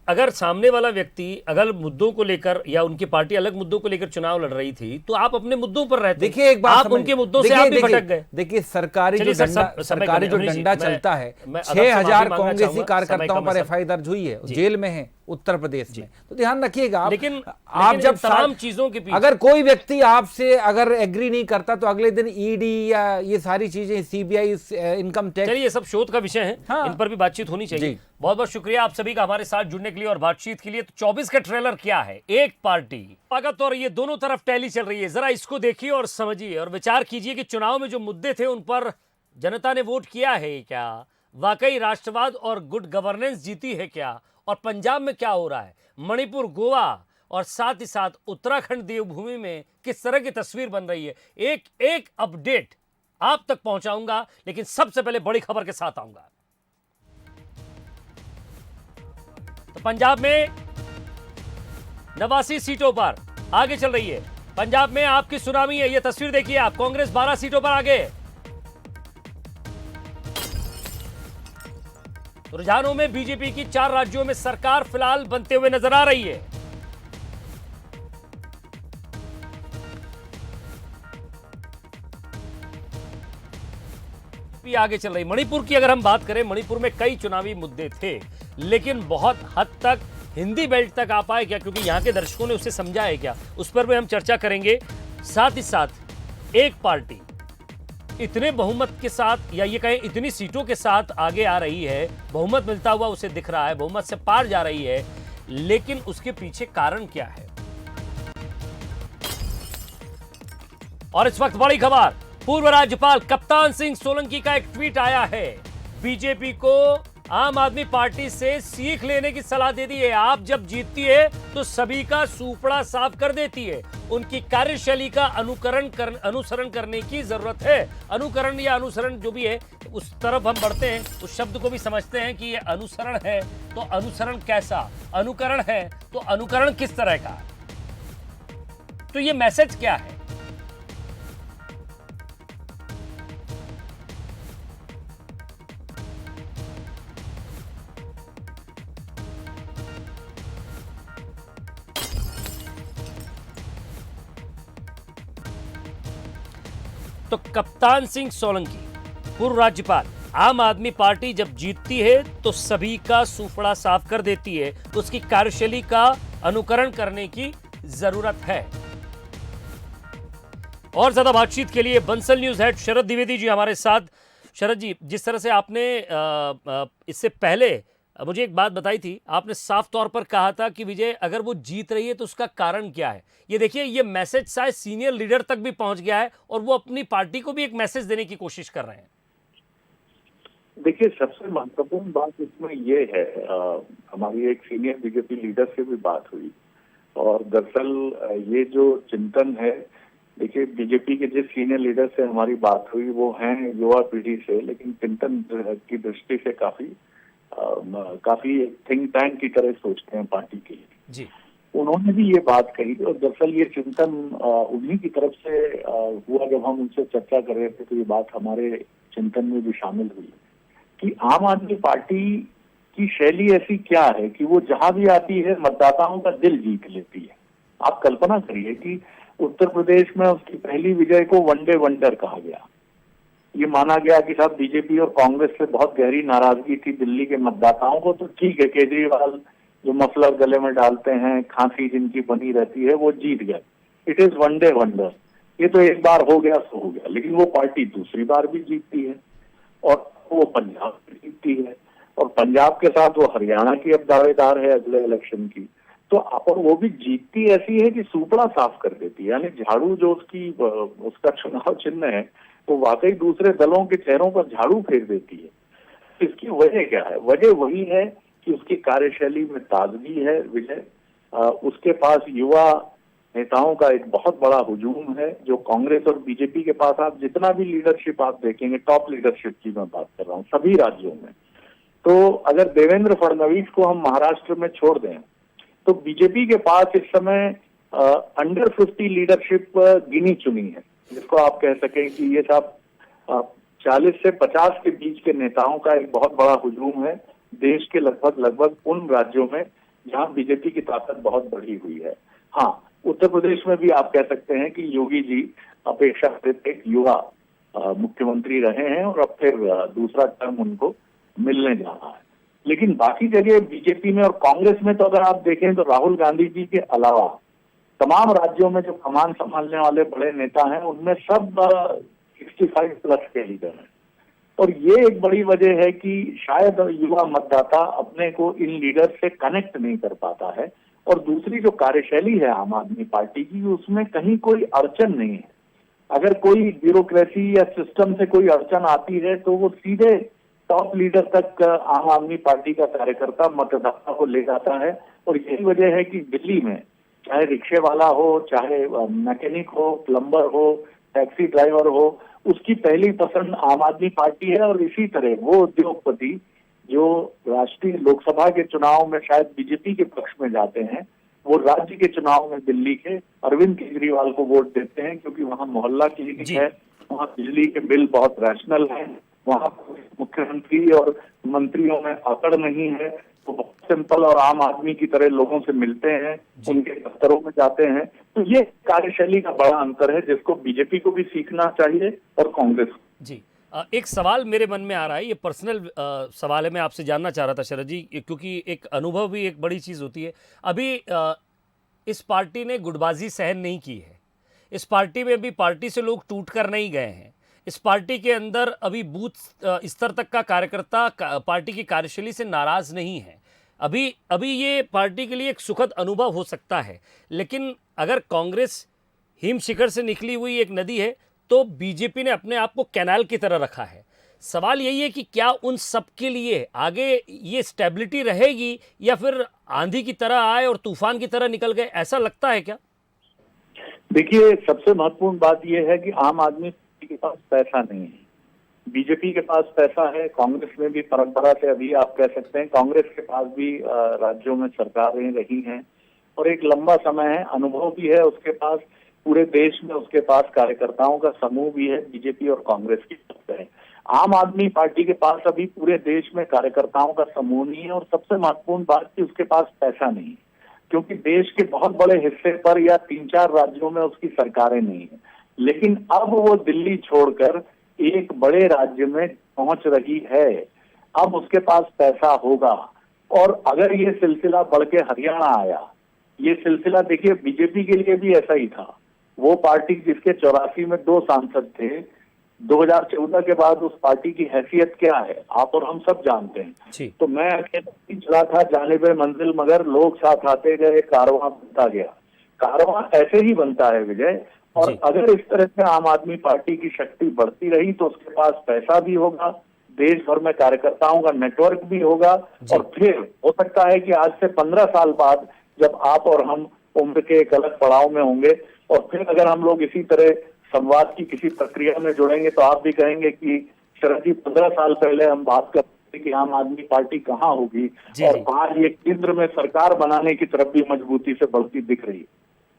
अगर सामने वाला व्यक्ति अगर मुद्दों को लेकर या उनकी पार्टी अलग मुद्दों को लेकर चुनाव लड़ रही थी तो आप अपने मुद्दों पर रहते। देखिए एक बात, आप उनके मुद्दों से आप भी भटक गए। देखिए सरकारी जो डंडा चलता है, 6,000 कांग्रेसी कार्यकर्ताओं पर एफआईआर दर्ज हुई है, जेल में है उत्तर प्रदेश में, तो ध्यान रखिएगा आप। लेकिन आप जब तमाम चीजों के पीछे अगर कोई व्यक्ति आपसे अगर एग्री नहीं करता तो अगले दिन ईडी या ये सारी चीजें, सीबीआई, इनकम टैक्स, चलिए ये सब शोध का विषय है। हाँ। इन पर भी बातचीत होनी चाहिए। बहुत बहुत शुक्रिया आप सभी का हमारे साथ जुड़ने के लिए और बातचीत के लिए। तो 24 का ट्रेलर क्या है? एक पार्टी ताकत और ये दोनों तरफ टैली चल रही है। जरा इसको देखिए और समझिए और विचार कीजिए कि चुनाव में जो मुद्दे थे उन पर जनता ने वोट किया है क्या? वाकई राष्ट्रवाद और गुड गवर्नेंस जीती है क्या? और पंजाब में क्या हो रहा है? मणिपुर, गोवा और साथ ही साथ उत्तराखंड देवभूमि में किस तरह की तस्वीर बन रही है? एक एक अपडेट आप तक पहुंचाऊंगा, लेकिन सबसे पहले बड़ी खबर के साथ आऊंगा। तो पंजाब में 89 सीटों पर आगे चल रही है। पंजाब में आपकी सुनामी है, यह तस्वीर देखिए आप। कांग्रेस 12 सीटों पर आगे। रुझानों में बीजेपी की 4 राज्यों में सरकार फिलहाल बनते हुए नजर आ रही है। आगे चल रही। मणिपुर की अगर हम बात करें, मणिपुर में कई चुनावी मुद्दे थे, लेकिन बहुत हद तक हिंदी बेल्ट तक आ पाए क्या? क्योंकि यहां के दर्शकों ने उसे समझा है क्या? उस पर भी हम चर्चा करेंगे। साथ ही साथ एक पार्टी इतने बहुमत के साथ या ये कहें इतनी सीटों के साथ आगे आ रही है, बहुमत मिलता हुआ उसे दिख रहा है, बहुमत से पार जा रही है, लेकिन उसके पीछे कारण क्या है? और इस वक्त बड़ी खबर, पूर्व राज्यपाल कप्तान सिंह सोलंकी का एक ट्वीट आया है। बीजेपी को आम आदमी पार्टी से सीख लेने की सलाह दे दी है। आप जब जीतती है तो सभी का सूपड़ा साफ कर देती है। उनकी कार्यशैली का अनुसरण करने की जरूरत है। अनुकरण या अनुसरण जो भी है, उस तरफ हम बढ़ते हैं, उस शब्द को भी समझते हैं कि ये अनुसरण है तो अनुसरण कैसा, अनुकरण है तो अनुकरण किस तरह का। तो ये मैसेज क्या है? तो कप्तान सिंह सोलंकी, पूर्व राज्यपाल, आम आदमी पार्टी जब जीतती है तो सभी का सूफड़ा साफ कर देती है, उसकी कार्यशैली का अनुकरण करने की जरूरत है। और ज्यादा बातचीत के लिए बंसल न्यूज हेड शरद द्विवेदी जी हमारे साथ। शरद जी, जिस तरह से आपने इससे पहले मुझे एक बात बताई थी, आपने साफ तौर पर कहा था कि विजय अगर वो जीत रही है तो उसका कारण क्या है? ये देखिए, ये मैसेज शायद सीनियर लीडर तक भी पहुंच गया है और वो अपनी पार्टी को भी एक मैसेज देने की कोशिश कर रहे हैं। देखिए, सबसे महत्वपूर्ण बात इसमें ये है, हमारी एक सीनियर बीजेपी लीडर से भी बात हुई और दरअसल ये जो चिंतन है, देखिए बीजेपी के जिस सीनियर लीडर से हमारी बात हुई वो हैं युवा पीढ़ी से, लेकिन चिंतन की दृष्टि से काफी थिंक टैंक की तरह सोचते हैं पार्टी के लिए जी। उन्होंने भी ये बात कही और दरअसल ये चिंतन उन्हीं की तरफ से हुआ। जब हम उनसे चर्चा कर रहे थे तो ये बात हमारे चिंतन में भी शामिल हुई कि आम आदमी पार्टी की शैली ऐसी क्या है कि वो जहां भी आती है मतदाताओं का दिल जीत लेती है। आप कल्पना करिए कि उत्तर प्रदेश में उसकी पहली विजय को वनडे वंडर कहा गया। ये माना गया कि साहब बीजेपी और कांग्रेस से बहुत गहरी नाराजगी थी दिल्ली के मतदाताओं को, तो ठीक है, केजरीवाल जो मफलर गले में डालते हैं, खांसी जिनकी बनी रहती है, वो जीत गए। It is one day wonder. ये तो एक बार हो गया सो हो गया, लेकिन वो पार्टी दूसरी बार भी जीतती है और वो पंजाब भी जीतती है और पंजाब के साथ वो हरियाणा की अब दावेदार है अगले इलेक्शन की। तो और वो भी जीतती ऐसी है कि सूपड़ा साफ कर देती है, यानी झाड़ू जो उसका चुनाव चिन्ह है वो वाकई दूसरे दलों के चेहरों पर झाड़ू फेर देती है। इसकी वजह क्या है? वजह वही है कि उसकी कार्यशैली में ताजगी है विजय। उसके पास युवा नेताओं का एक बहुत बड़ा हुजूम है, जो कांग्रेस और बीजेपी के पास आप जितना भी लीडरशिप आप देखेंगे, टॉप लीडरशिप की मैं बात कर रहा हूँ सभी राज्यों में, तो अगर देवेंद्र फडणवीस को हम महाराष्ट्र में छोड़ दें तो बीजेपी के पास इस समय अंडर 50 लीडरशिप गिनी चुनी है, जिसको आप कह सकें कि ये सब 40 से 50 के बीच के नेताओं का एक बहुत बड़ा हुजूम है देश के लगभग उन राज्यों में जहां बीजेपी की ताकत बहुत बढ़ी हुई है। हाँ, उत्तर प्रदेश में भी आप कह सकते हैं कि योगी जी अपेक्षाकृत एक युवा मुख्यमंत्री रहे हैं और अब फिर दूसरा टर्म उनको मिलने जा रहा है। लेकिन बाकी जगह बीजेपी में और कांग्रेस में तो अगर आप देखें तो राहुल गांधी जी के अलावा तमाम राज्यों में जो कमान संभालने वाले बड़े नेता हैं उनमें सब 65 प्लस के लीडर हैं। और ये एक बड़ी वजह है कि शायद युवा मतदाता अपने को इन लीडर से कनेक्ट नहीं कर पाता है। और दूसरी जो कार्यशैली है आम आदमी पार्टी की, उसमें कहीं कोई अड़चन नहीं है। अगर कोई ब्यूरोक्रेसी या सिस्टम से कोई अड़चन आती है तो वो सीधे टॉप लीडर तक आम आदमी पार्टी का कार्यकर्ता मतदाता को ले जाता है। और यही वजह है कि दिल्ली में चाहे रिक्शे वाला हो, चाहे मैकेनिक हो, प्लम्बर हो, टैक्सी ड्राइवर हो, उसकी पहली पसंद आम आदमी पार्टी है। और इसी तरह वो उद्योगपति जो राष्ट्रीय लोकसभा के चुनाव में शायद बीजेपी के पक्ष में जाते हैं, वो राज्य के चुनाव में दिल्ली के अरविंद केजरीवाल को वोट देते हैं, क्योंकि वहाँ मोहल्ला क्लिनिक है, वहाँ बिजली के बिल बहुत रैशनल है, वहाँ मुख्यमंत्री और मंत्रियों में अकड़ नहीं है, तो बहुत सिंपल और आम आदमी की तरह लोगों से मिलते हैं, उनके दफ्तरों में जाते हैं। तो ये कार्यशैली का बड़ा अंतर है जिसको बीजेपी को भी सीखना चाहिए और कांग्रेस को। जी, एक सवाल मेरे मन में आ रहा है, ये पर्सनल सवाल है, मैं आपसे जानना चाह रहा था शरद जी, क्योंकि एक अनुभव भी एक बड़ी चीज़ होती है। अभी इस पार्टी ने गुटबाजी सहन नहीं की है, इस पार्टी में भी पार्टी से लोग टूट कर नहीं गए हैं, इस पार्टी के अंदर अभी बूथ स्तर तक का कार्यकर्ता पार्टी की कार्यशैली से नाराज नहीं है। अभी ये पार्टी के लिए एक सुखद अनुभव हो सकता है। लेकिन अगर कांग्रेस हिम शिखर से निकली हुई एक नदी है तो बीजेपी ने अपने आप को कैनाल की तरह रखा है। सवाल यही है कि क्या उन सब के लिए आगे ये स्टेबिलिटी रहेगी या फिर आंधी की तरह आए और तूफान की तरह निकल गए, ऐसा लगता है क्या? देखिए, सबसे महत्वपूर्ण बात यह है कि आम आदमी के पास पैसा नहीं है, बीजेपी के पास पैसा है। कांग्रेस में भी परंपरा से अभी आप कह सकते हैं कांग्रेस के पास भी राज्यों में सरकारें रही हैं और एक लंबा समय है, अनुभव भी है उसके पास, पूरे देश में उसके पास कार्यकर्ताओं का समूह भी है बीजेपी और कांग्रेस की तरफ है। आम आदमी पार्टी के पास अभी पूरे देश में कार्यकर्ताओं का समूह नहीं है और सबसे महत्वपूर्ण बात कि उसके पास पैसा नहीं है, क्योंकि देश के बहुत बड़े हिस्से पर या 3-4 राज्यों में उसकी सरकारें नहीं है। लेकिन अब वो दिल्ली छोड़कर एक बड़े राज्य में पहुंच रही है, अब उसके पास पैसा होगा। और अगर ये सिलसिला बढ़ के हरियाणा आया, ये सिलसिला देखिए बीजेपी के लिए भी ऐसा ही था, वो पार्टी जिसके 84 में 2 सांसद थे, 2014 के बाद उस पार्टी की हैसियत क्या है आप और हम सब जानते हैं। तो मैं अकेला चला था जानिबे मंजिल, मगर लोग साथ आते गए, कारवां बनता गया। कारवां ऐसे ही बनता है विजय। और अगर इस तरह से आम आदमी पार्टी की शक्ति बढ़ती रही तो उसके पास पैसा भी होगा, देश भर में कार्यकर्ताओं का नेटवर्क भी होगा, और फिर हो सकता है कि आज से 15 साल बाद जब आप और हम उम्र के एक अलग पड़ाव में होंगे और फिर अगर हम लोग इसी तरह संवाद की किसी प्रक्रिया में जुड़ेंगे तो आप भी कहेंगे कि शरद जी 15 साल पहले हम बात करते कि आम आदमी पार्टी कहाँ होगी, और आज ये केंद्र में सरकार बनाने की तरफ भी मजबूती से बढ़ती दिख रही है।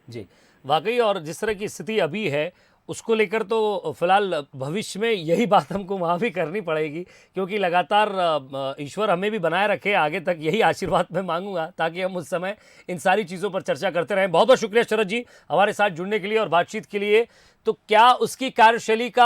जी वाकई, और जिस तरह की स्थिति अभी है उसको लेकर तो फिलहाल भविष्य में यही बात हमको वहाँ भी करनी पड़ेगी, क्योंकि लगातार ईश्वर हमें भी बनाए रखे आगे तक, यही आशीर्वाद मैं मांगूंगा ताकि हम उस समय इन सारी चीज़ों पर चर्चा करते रहें। बहुत बहुत शुक्रिया शरद जी हमारे साथ जुड़ने के लिए और बातचीत के लिए। तो क्या उसकी कार्यशैली का